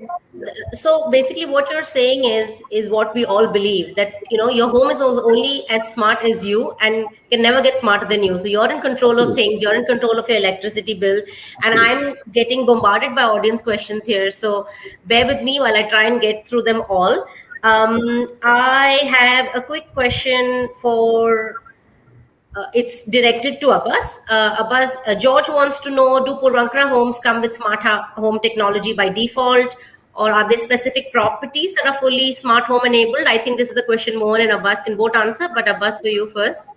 so basically what you're saying is what we all believe, that your home is only as smart as you and can never get smarter than you. So you're in control of absolutely, things, you're in control of your electricity bill. And absolutely. I'm getting bombarded by audience questions here, so bear with me while I try and get through them all. I have a quick question for it's directed to Abbas. George wants to know, do Purvankara homes come with smart home technology by default, or are there specific properties that are fully smart home enabled? I think this is the question Mohan and Abbas can both answer, but Abbas, for you first.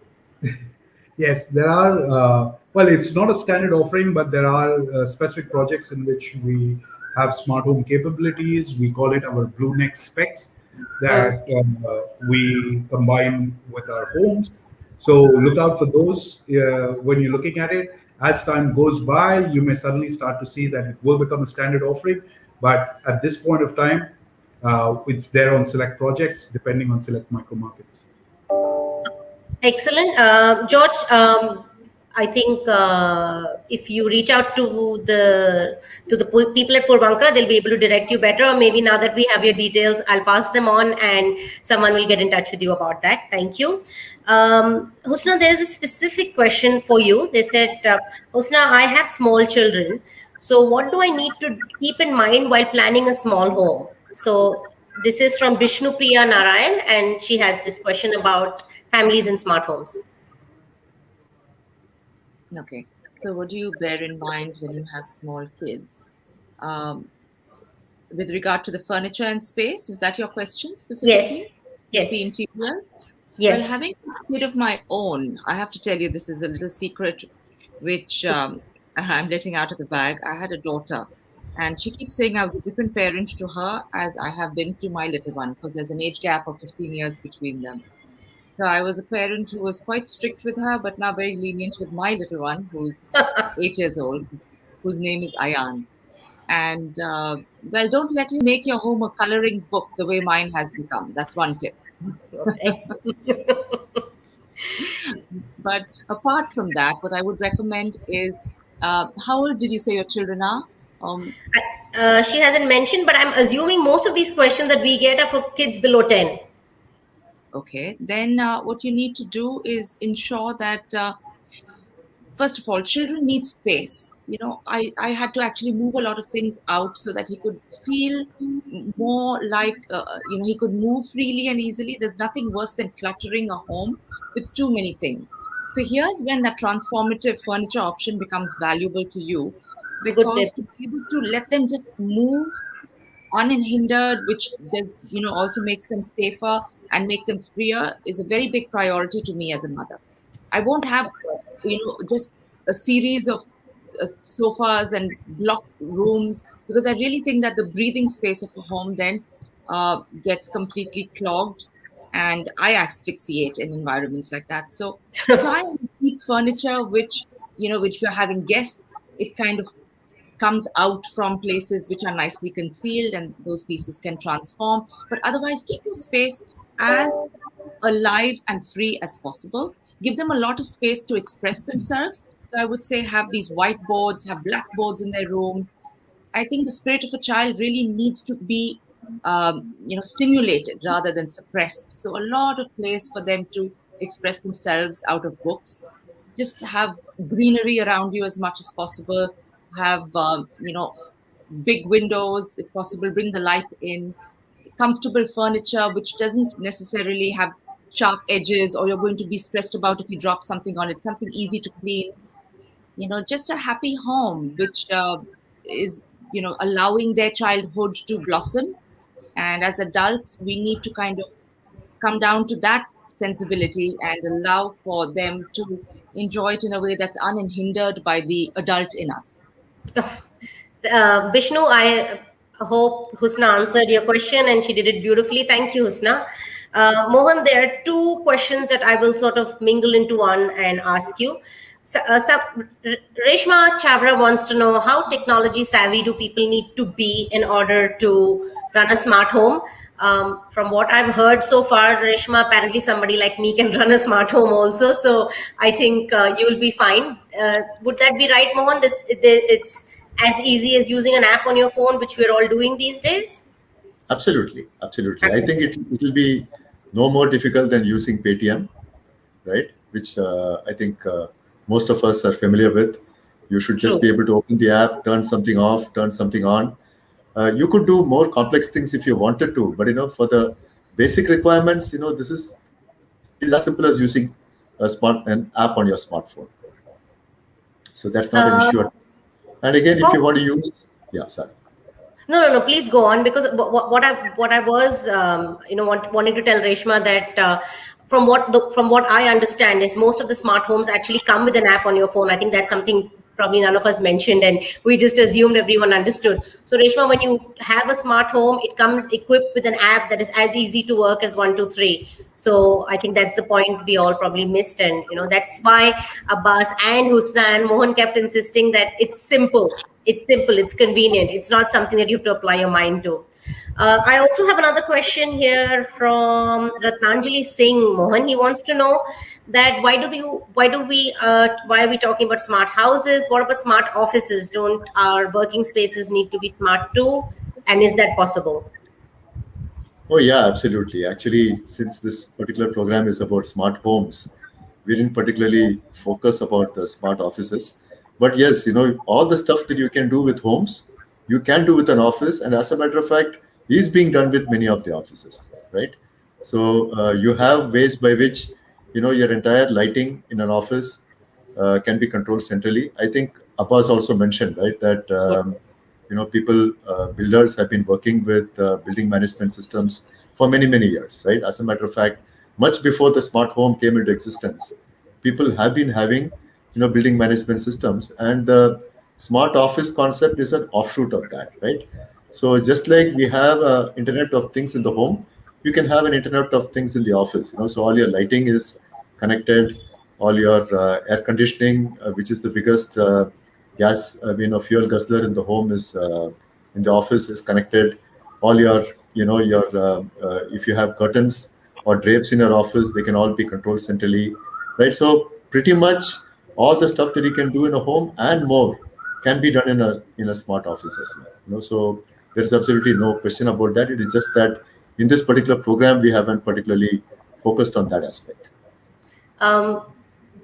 Yes, there are. Well, it's not a standard offering, but there are specific projects in which we have smart home capabilities. We call it our Blue Neck specs that we combine with our homes. So look out for those when you're looking at it. As time goes by, you may suddenly start to see that it will become a standard offering. But at this point of time, it's there on select projects, depending on select micro markets. Excellent. George, I think if you reach out to the people at Purvankara, they'll be able to direct you better. Or maybe now that we have your details, I'll pass them on, and someone will get in touch with you about that. Thank you. Husna, there is a specific question for you. They said, Husna, I have small children. So what do I need to keep in mind while planning a small home? So this is from Vishnu Priya Narayan, and she has this question about families in smart homes. Okay. So what do you bear in mind when you have small kids? With regard to the furniture and space, is that your question specifically? Yes. The interior? Yes. Well, having a kid of my own, I have to tell you, this is a little secret which I'm letting out of the bag. I had a daughter, and she keeps saying I was a different parent to her as I have been to my little one, because there's an age gap of 15 years between them. So I was a parent who was quite strict with her, but now very lenient with my little one, who's 8 years old, whose name is Ayan. And well, don't let him make your home a coloring book the way mine has become. That's one tip. Okay. But apart from that, what I would recommend is, how old did you say your children are? She hasn't mentioned, but I'm assuming most of these questions that we get are for kids below 10. Okay, then what you need to do is ensure that, first of all, children need space. You know, I had to actually move a lot of things out so that he could feel more like, he could move freely and easily. There's nothing worse than cluttering a home with too many things. So here's when that transformative furniture option becomes valuable to you, because to be able to let them just move unhindered, which does, also makes them safer and make them freer, is a very big priority to me as a mother. I won't have, just a series of sofas and block rooms, because I really think that the breathing space of a home then gets completely clogged, and I asphyxiate in environments like that. So try and keep furniture which you're having guests, it kind of comes out from places which are nicely concealed, and those pieces can transform. But otherwise, keep your space as alive and free as possible. Give them a lot of space to express themselves. So I would say have these whiteboards, have blackboards in their rooms. I think the spirit of a child really needs to be, stimulated rather than suppressed. So a lot of place for them to express themselves out of books. Just have greenery around you as much as possible. Have, big windows, if possible, bring the light in. Comfortable furniture, which doesn't necessarily have sharp edges, or you're going to be stressed about if you drop something on it. Something easy to clean. Just a happy home, which is, allowing their childhood to blossom. And as adults, we need to kind of come down to that sensibility and allow for them to enjoy it in a way that's unhindered by the adult in us. Vishnu, I hope Husna answered your question, and she did it beautifully. Thank you, Husna. Mohan, there are two questions that I will sort of mingle into one and ask you. Reshma Chavra wants to know, how technology savvy do people need to be in order to run a smart home? From what I've heard so far, Reshma, apparently somebody like me can run a smart home also. So I think you'll be fine. Would that be right, Mohan? It's as easy as using an app on your phone, which we're all doing these days? Absolutely. I think it will be no more difficult than using Paytm, right? Which I think most of us are familiar with. You should just be able to open the app, turn something off, turn something on. You could do more complex things if you wanted to, but for the basic requirements, this is as simple as using an app on your smartphone. So that's not an issue. And again, if you want to use, sorry. No. Please go on, because what I was wanting to tell Reshma that from what I understand is most of the smart homes actually come with an app on your phone. I think that's something probably none of us mentioned, and we just assumed everyone understood. So Reshma, when you have a smart home, it comes equipped with an app that is as easy to work as 1, 2, 3. So I think that's the point we all probably missed, and that's why Abbas and Husna and Mohan kept insisting that it's simple, it's convenient, it's not something that you have to apply your mind to. I also have another question here from Ratnanjali Singh Mohan. He wants to know that why are we talking about smart houses? What about smart offices? Don't our working spaces need to be smart too? And is that possible? Oh, yeah, absolutely. Actually, since this particular program is about smart homes, we didn't particularly focus about the smart offices. But yes, all the stuff that you can do with homes, you can do with an office. And as a matter of fact, is being done with many of the offices, right? So you have ways by which, your entire lighting in an office can be controlled centrally. I think Abbas also mentioned, right, that people, builders have been working with building management systems for many, many years, right? As a matter of fact, much before the smart home came into existence, people have been having, building management systems, and the smart office concept is an offshoot of that, right? So just like we have Internet of Things in the home, you can have an Internet of Things in the office. So all your lighting is connected, all your air conditioning, which is the biggest fuel guzzler in the home, is in the office is connected. All your, if you have curtains or drapes in your office, they can all be controlled centrally, right? So pretty much all the stuff that you can do in a home and more can be done in a smart office as well. So there's absolutely no question about that. It is just that in this particular program, we haven't particularly focused on that aspect.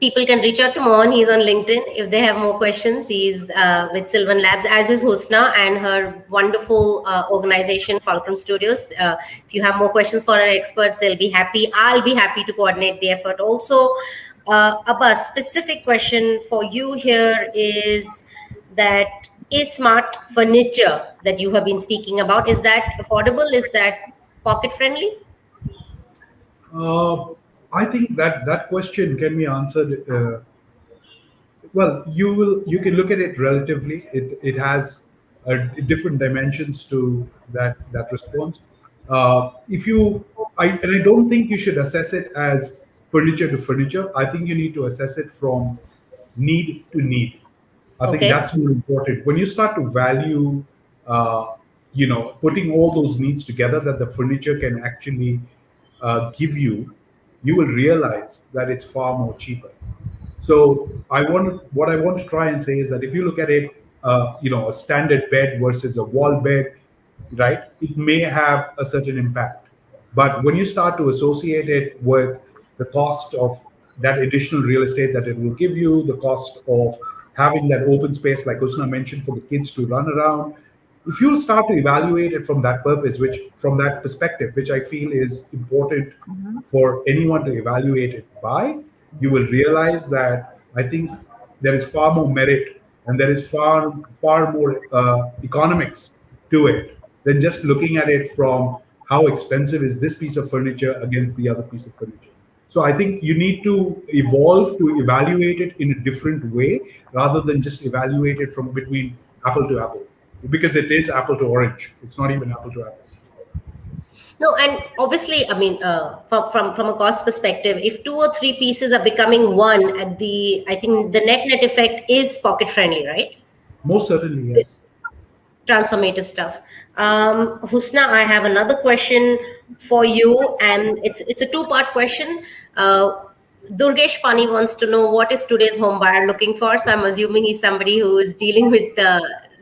People can reach out to Mohan. He's on LinkedIn. If they have more questions, he's with Sylvan Labs, as is Husna and her wonderful organization, Fulcrum Studios. If you have more questions for our experts, they'll be happy. I'll be happy to coordinate the effort. Also, Abbas, specific question for you here is that is smart furniture that you have been speaking about, is that affordable? Is that pocket friendly? Uh, I think that question can be answered. Well, you can look at it relatively. It has different dimensions to that response. If you, and I don't think you should assess it as furniture to furniture. I think you need to assess it from need to need. I think Okay. that's more important. When you start to value, putting all those needs together that the furniture can actually give you, you will realize that it's far more cheaper. So what I want to try and say is that if you look at it, a standard bed versus a wall bed, right? It may have a certain impact, but when you start to associate it with the cost of that additional real estate that it will give you, the cost of having that open space, like Usna mentioned, for the kids to run around, if you start to evaluate it from that purpose, which from that perspective, which I feel is important for anyone to evaluate it by, you will realize that I think there is far more merit and there is far more economics to it than just looking at it from how expensive is this piece of furniture against the other piece of furniture. So I think you need to evolve to evaluate it in a different way rather than just evaluate it from between apple to apple, because it is apple to orange. It's not even apple to apple. No, and obviously, I mean, from a cost perspective, if two or three pieces are becoming one, I think the net effect is pocket friendly, right? Most certainly, yes. Transformative stuff. Husna, I have another question for you, and it's a two-part question. Durgesh Pani wants to know what is today's home buyer looking for. So I'm assuming he's somebody who is dealing with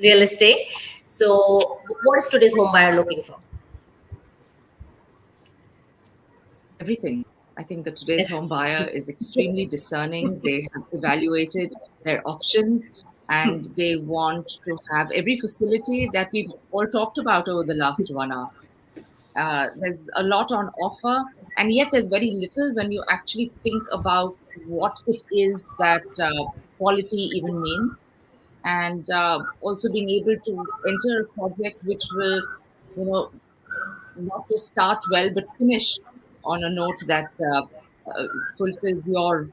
real estate. So what is today's home buyer looking for? Everything. I think that today's home buyer is extremely discerning. They have evaluated their options and they want to have every facility that we've all talked about over the last 1 hour. There's a lot on offer, and yet there's very little when you actually think about what it is that quality even means, and also being able to enter a project which will, not just start well but finish on a note that fulfills your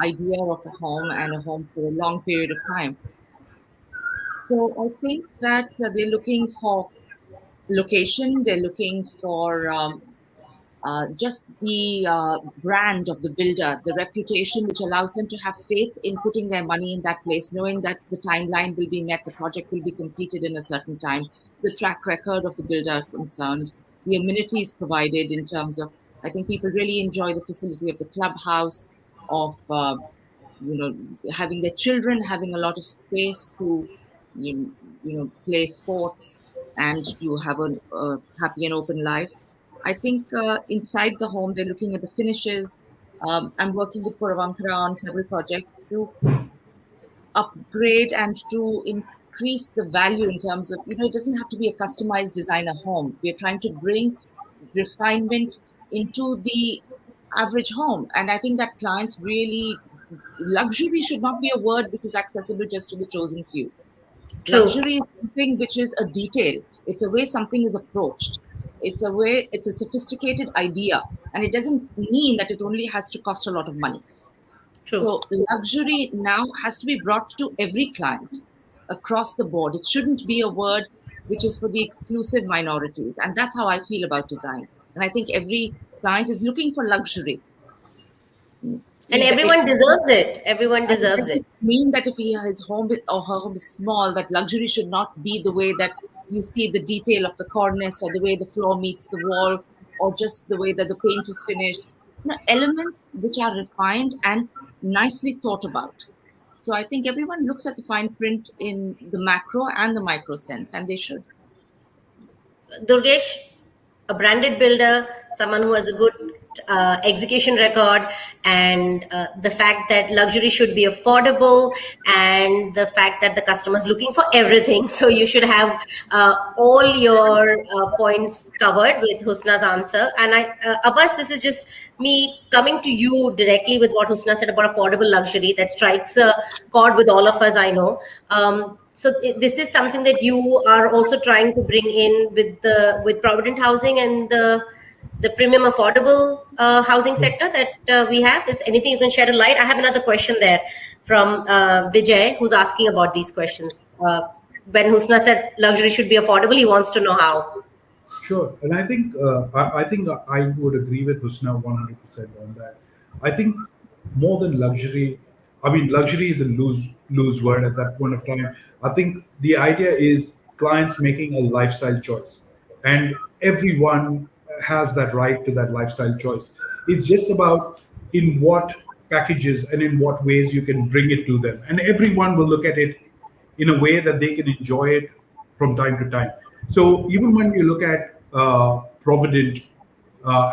idea of a home and a home for a long period of time. So I think that they're looking for location, they're looking for just the brand of the builder, the reputation which allows them to have faith in putting their money in that place, knowing that the timeline will be met, the project will be completed in a certain time, the track record of the builder concerned, the amenities provided in terms of, I think people really enjoy the facility of the clubhouse, of having their children having a lot of space to play sports and to have a happy and open life. I think inside the home, they're looking at the finishes. I'm working with Puravankara on several projects to upgrade and to increase the value in terms of, it doesn't have to be a customized designer home. We're trying to bring refinement into the average home. And I think that clients really, luxury should not be a word which is accessible just to the chosen few. True. Luxury is something which is a detail. It's a way something is approached. It's a sophisticated idea. And it doesn't mean that it only has to cost a lot of money. True. So luxury now has to be brought to every client across the board. It shouldn't be a word which is for the exclusive minorities. And that's how I feel about design. And I think every client is looking for luxury. And everyone deserves it. Everyone deserves it. Mean that if his home or her home is small, that luxury should not be the way that you see the detail of the cornice or the way the floor meets the wall or just the way that the paint is finished. Elements which are refined and nicely thought about. So I think everyone looks at the fine print in the macro and the micro sense, and they should. Durgesh, a branded builder, someone who has a good execution record, and the fact that luxury should be affordable, and the fact that the customer is looking for everything. So you should have all your points covered with Husna's answer. And Abbas, this is just me coming to you directly with what Husna said about affordable luxury. That strikes a chord with all of us, I know. So this is something that you are also trying to bring in with Provident Housing and the premium affordable housing sector that we have. Is anything you can shed a light? I have another question there from Vijay, who's asking about these questions. When Husna said luxury should be affordable, he wants to know how. Sure, and I think I would agree with Husna 100% on that. I think more than luxury, I mean luxury is a loose word at that point of time. I think the idea is clients making a lifestyle choice, and everyone has that right to that lifestyle choice. It's just about in what packages and in what ways you can bring it to them, and everyone will look at it in a way that they can enjoy it from time to time. So even when you look at Provident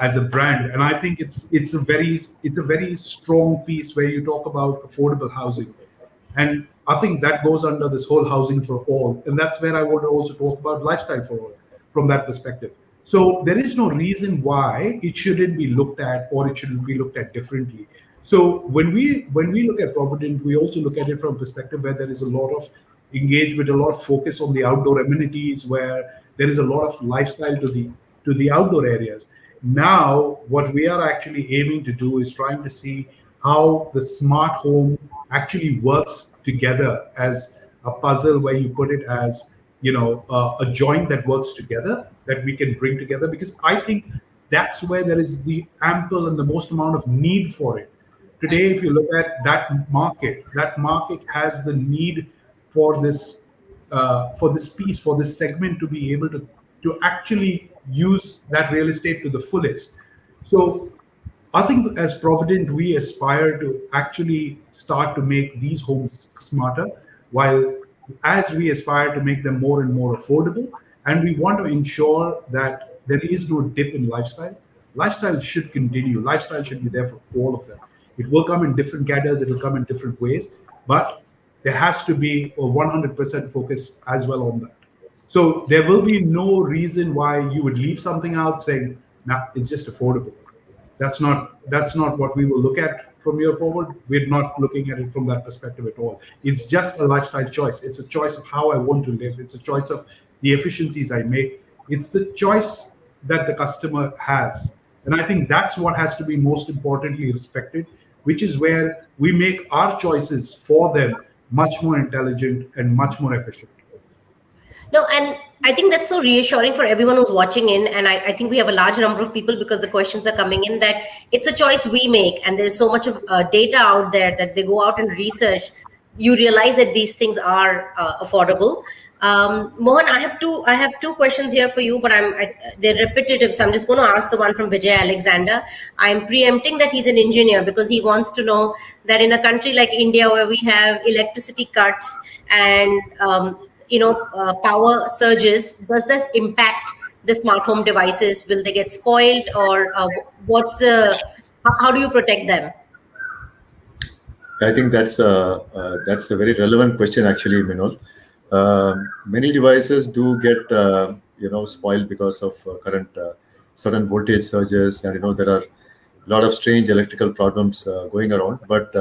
as a brand, and I think it's a very strong piece where you talk about affordable housing, and I think that goes under this whole housing for all, and that's where I want to also talk about lifestyle for all from that perspective. So there is no reason why it shouldn't be looked at or it shouldn't be looked at differently. So when we look at Provident, we also look at it from a perspective where there is a lot of engagement, a lot of focus on the outdoor amenities, where there is a lot of lifestyle to the outdoor areas. Now, what we are actually aiming to do is trying to see how the smart home actually works together as a puzzle, where you put it as a joint that works together, that we can bring together, because I think that's where there is the ample and the most amount of need for it. Today, if you look at that market has the need for this piece, for this segment to be able to actually use that real estate to the fullest. So I think as Provident, we aspire to actually start to make these homes smarter, while as we aspire to make them more and more affordable, and we want to ensure that there is no dip in lifestyle. Lifestyle should continue. Lifestyle should be there for all of them. It will come in different cadres, it will come in different ways, but there has to be a 100% focus as well on that. So there will be no reason why you would leave something out saying, nah, it's just affordable. That's not what we will look at from here forward. We're not looking at it from that perspective at all. It's just a lifestyle choice. It's a choice of how I want to live. It's a choice of the efficiencies I make. It's the choice that the customer has. And I think that's what has to be most importantly respected, which is where we make our choices for them much more intelligent and much more efficient. No, and I think that's so reassuring for everyone who's watching in. And I think we have a large number of people because the questions are coming in that it's a choice we make. And there's so much of data out there that they go out and research. You realize that these things are affordable. Mohan, I have two questions here for you, but they're repetitive. So I'm just going to ask the one from Vijay Alexander. I'm preempting that he's an engineer because he wants to know that in a country like India where we have electricity cuts and power surges, does this impact the smart home devices? Will they get spoiled, or how do you protect them? I think that's a very relevant question, actually, Minol. Many devices do get spoiled because of current sudden voltage surges, and there are a lot of strange electrical problems going around. But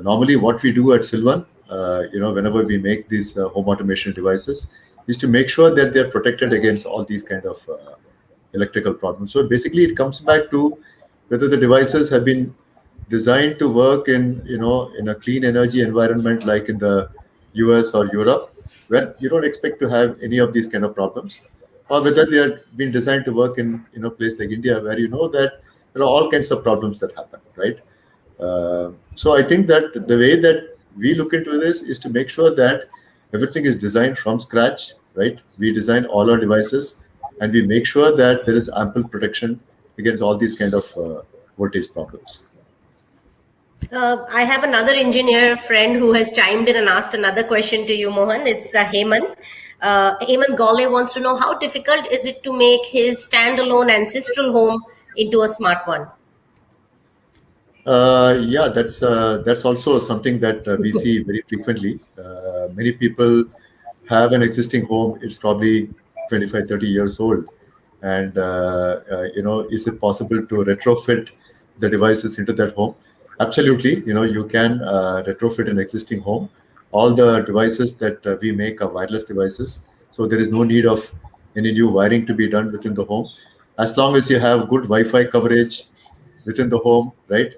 normally, what we do at Sylvan, whenever we make these home automation devices, is to make sure that they're protected against all these kind of electrical problems. So basically, it comes back to whether the devices have been designed to work in a clean energy environment like in the US or Europe, where you don't expect to have any of these kind of problems, or whether they are been designed to work in a place like India, where you know that there are all kinds of problems that happen, right? So I think that the way that we look into this is to make sure that everything is designed from scratch, right? We design all our devices, and we make sure that there is ample protection against all these kind of voltage problems. I have another engineer friend who has chimed in and asked another question to you, Mohan. It's Heyman. Heyman Gole wants to know how difficult is it to make his standalone ancestral home into a smart one? Yeah, that's also something that we see very frequently. Many people have an existing home. It's probably 25, 30 years old. And, is it possible to retrofit the devices into that home? Absolutely. You can retrofit an existing home. All the devices that we make are wireless devices. So there is no need of any new wiring to be done within the home. As long as you have good Wi-Fi coverage within the home, right?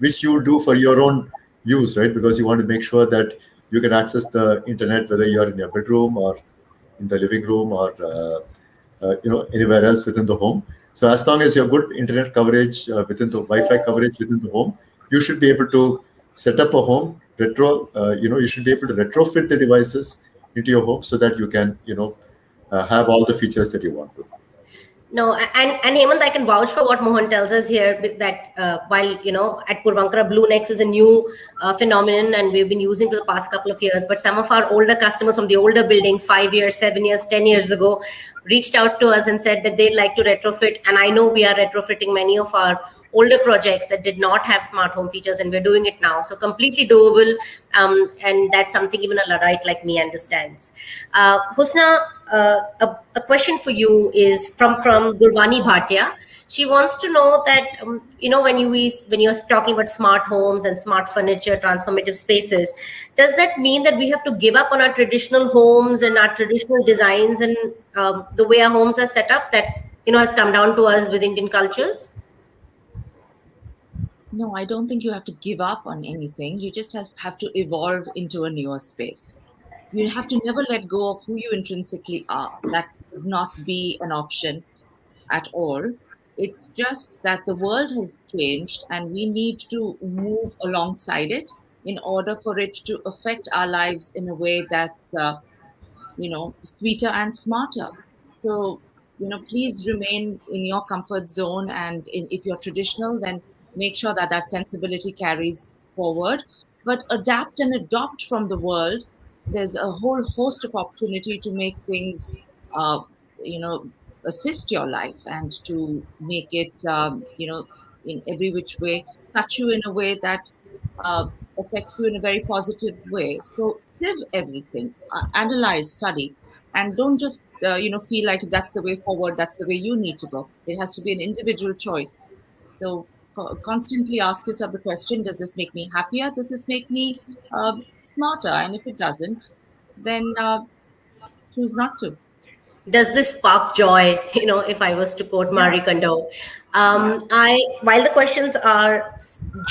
Which you do for your own use, right? Because you want to make sure that you can access the internet whether you're in your bedroom or in the living room or anywhere else within the home. So as long as you have good internet coverage within the Wi-Fi coverage within the home, you should be able to set up a home you should be able to retrofit the devices into your home so that you can have all the features that you want to. No, and Hemant, I can vouch for what Mohan tells us here that while at Purvankara, BlueNex is a new phenomenon and we've been using for the past couple of years, but some of our older customers from the older buildings, 5 years, 7 years, 10 years ago, reached out to us and said that they'd like to retrofit. And I know we are retrofitting many of our older projects that did not have smart home features, and we're doing it now. So completely doable, and that's something even a Luddite like me understands. Husna, a question for you is from Gurvani Bhatia. She wants to know that when you're talking about smart homes and smart furniture, transformative spaces, does that mean that we have to give up on our traditional homes and our traditional designs and the way our homes are set up that has come down to us with Indian cultures? No, I don't think you have to give up on anything. You just have to evolve into a newer space. You have to never let go of who you intrinsically are. That would not be an option at all. It's just that the world has changed and we need to move alongside it in order for it to affect our lives in a way that's sweeter and smarter. So, please remain in your comfort zone. And if you're traditional, then make sure that that sensibility carries forward. But adapt and adopt from the world. There's a whole host of opportunity to make things, uh, you know, assist your life and to make it, in every which way, touch you in a way that uh, affects you in a very positive way. So sieve everything, analyze, study, and don't just feel like that's the way forward. That's the way you need to go. It has to be an individual choice. So constantly ask yourself the question: does this make me happier? Does this make me smarter? And if it doesn't, then choose not to. Does this spark joy? If I was to quote Yeah. Marie Kondo. Yeah. While the questions are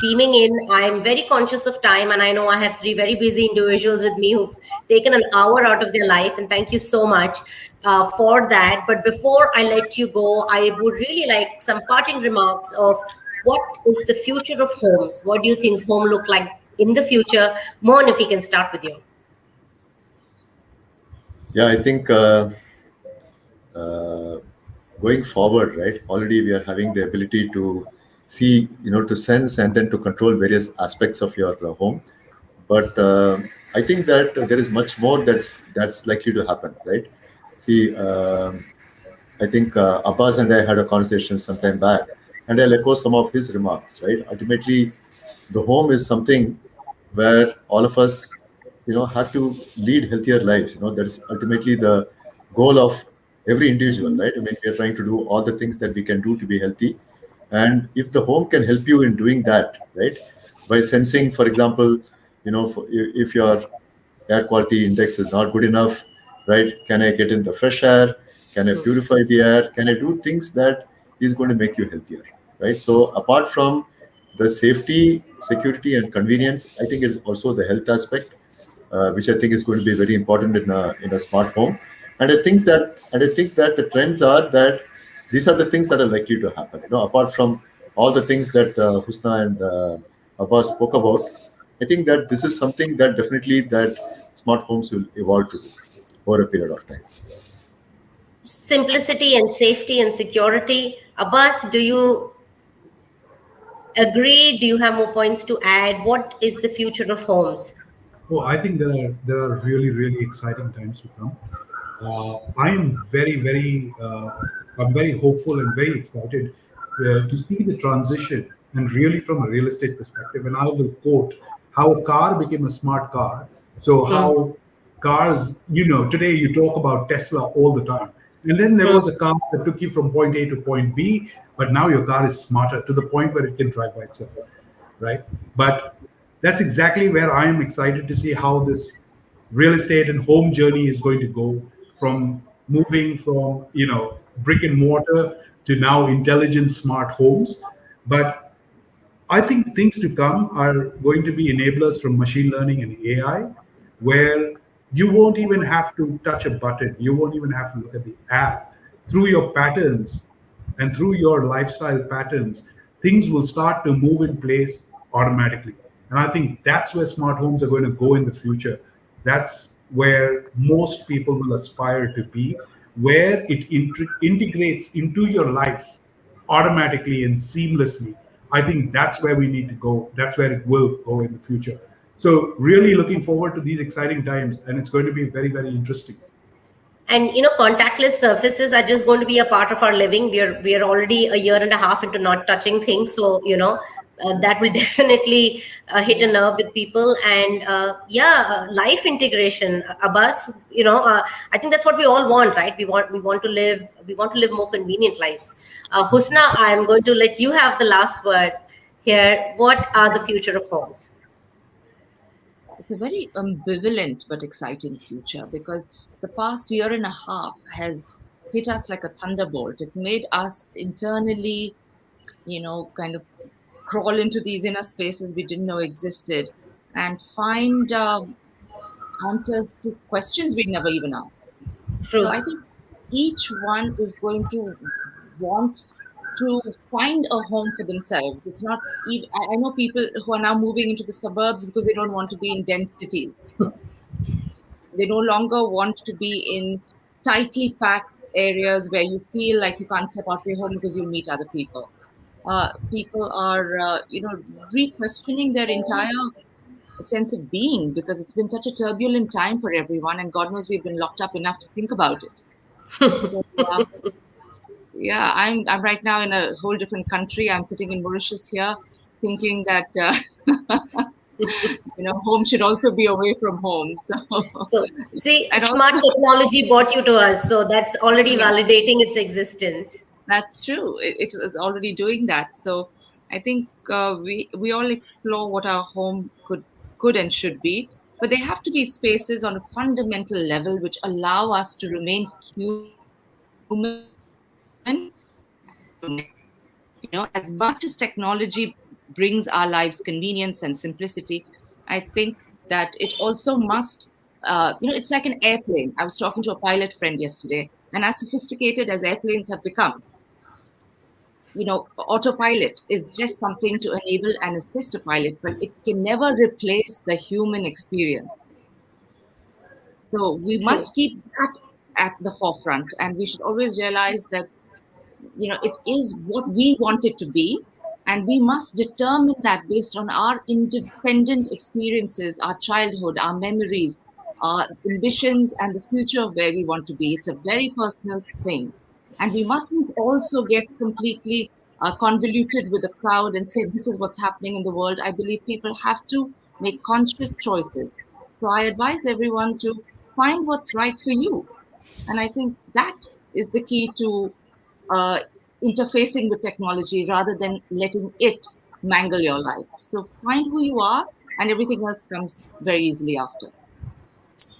beaming in, I'm very conscious of time, and I know I have three very busy individuals with me who've taken an hour out of their life, and thank you so much for that. But before I let you go, I would really like some parting remarks of what is the future of homes. What do you think home look like in the future? Mohan, if we can start with you. Yeah, I think uh, going forward, right? Already we are having the ability to see, to sense and then to control various aspects of your home. But I think that there is much more that's likely to happen, right? See, I think Abbas and I had a conversation some time back, and I'll echo some of his remarks, right? Ultimately, the home is something where all of us, have to lead healthier lives. That is ultimately the goal of every individual, right? I mean, we are trying to do all the things that we can do to be healthy. And if the home can help you in doing that, right, by sensing, for example, if your air quality index is not good enough, right? Can I get in the fresh air? Can I purify the air? Can I do things that is going to make you healthier, right? So apart from the safety, security, and convenience, I think it's also the health aspect, which I think is going to be very important in a smart home. And I think that the trends are that these are the things that are likely to happen. Apart from all the things that Husna and Abbas spoke about, I think that this is something that definitely that smart homes will evolve to over a period of time. Simplicity and safety and security. Abbas, do you agree? Do you have more points to add? What is the future of homes? Oh, I think there are really really exciting times to come. I am I'm very hopeful and very excited to see the transition, and really from a real estate perspective. And I will quote how a car became a smart car. So how cars, today you talk about Tesla all the time, and then there was a car that took you from point A to point B, but now your car is smarter to the point where it can drive by itself, right? But that's exactly where I am excited to see how this real estate and home journey is going to go, from moving from brick and mortar to now intelligent smart homes. But I think things to come are going to be enablers from machine learning and AI, where you won't even have to touch a button. You won't even have to look at the app. Through your patterns and through your lifestyle patterns, things will start to move in place automatically. And I think that's where smart homes are going to go in the future. That's where most people will aspire to be, where it integrates into your life automatically and seamlessly. I think that's where we need to go. That's where it will go in the future. So, really looking forward to these exciting times, and it's going to be very, very interesting. And contactless surfaces are just going to be a part of our living. We are already a year and a half into not touching things, so that will definitely hit a nerve with people. And life integration. Abbas, I think that's what we all want, right? We want to live more convenient lives. Husna, I'm going to let you have the last word here. What are the future of homes? It's a very ambivalent but exciting future, because the past year and a half has hit us like a thunderbolt. It's made us internally, kind of crawl into these inner spaces we didn't know existed, and find answers to questions we'd never even asked. So True. I think each one is going to want to find a home for themselves. It's not even, I know people who are now moving into the suburbs because they don't want to be in dense cities. They no longer want to be in tightly packed areas where you feel like you can't step out of your home because you'll meet other people. People are, re-questioning their entire sense of being, because it's been such a turbulent time for everyone, and God knows we've been locked up enough to think about it. So, yeah, I'm right now in a whole different country. I'm sitting in Mauritius here, thinking that home should also be away from home. So, So, see, and also, smart technology brought you to us, so that's already yeah, validating its existence. that's true. It is already doing that. So I think we all explore what our home could and should be, but they have to be spaces on a fundamental level which allow us to remain human human, as much as technology brings our lives convenience and simplicity, I think that it also must, it's like an airplane. I was talking to a pilot friend yesterday, and as sophisticated as airplanes have become, autopilot is just something to enable and assist a pilot, but it can never replace the human experience. So we must keep that at the forefront, and we should always realize that it is what we want it to be, and we must determine that based on our independent experiences, our childhood, our memories, our ambitions, and the future of where we want to be. It's a very personal thing, and we mustn't also get completely convoluted with the crowd and say this is what's happening in the world. I believe people have to make conscious choices. So I advise everyone to find what's right for you, and I think that is the key to uh, interfacing with technology rather than letting it mangle your life. So find who you are, and everything else comes very easily after.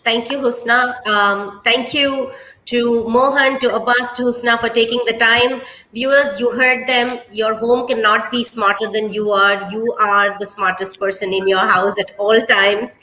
Thank you, Husna. Thank you to Mohan, to Abbas, to Husna for taking the time. Viewers, you heard them. Your home cannot be smarter than you are. You are the smartest person in your house at all times.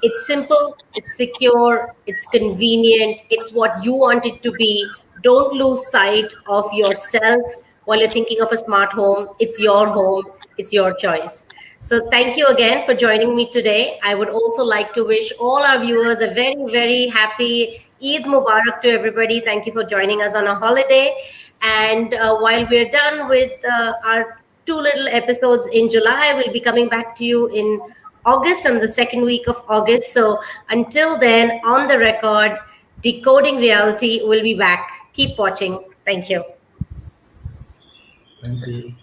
It's simple, it's secure, it's convenient, it's what you want it to be. Don't lose sight of yourself while you're thinking of a smart home. It's your home, it's your choice. So thank you again for joining me today. I would also like to wish all our viewers a very, very happy Eid Mubarak to everybody. Thank you for joining us on a holiday. And while we're done with our 2 little episodes in July, we'll be coming back to you in August, on the second week of August. So until then, on the record, Decoding Reality will be back. Keep watching. Thank you. Thank you.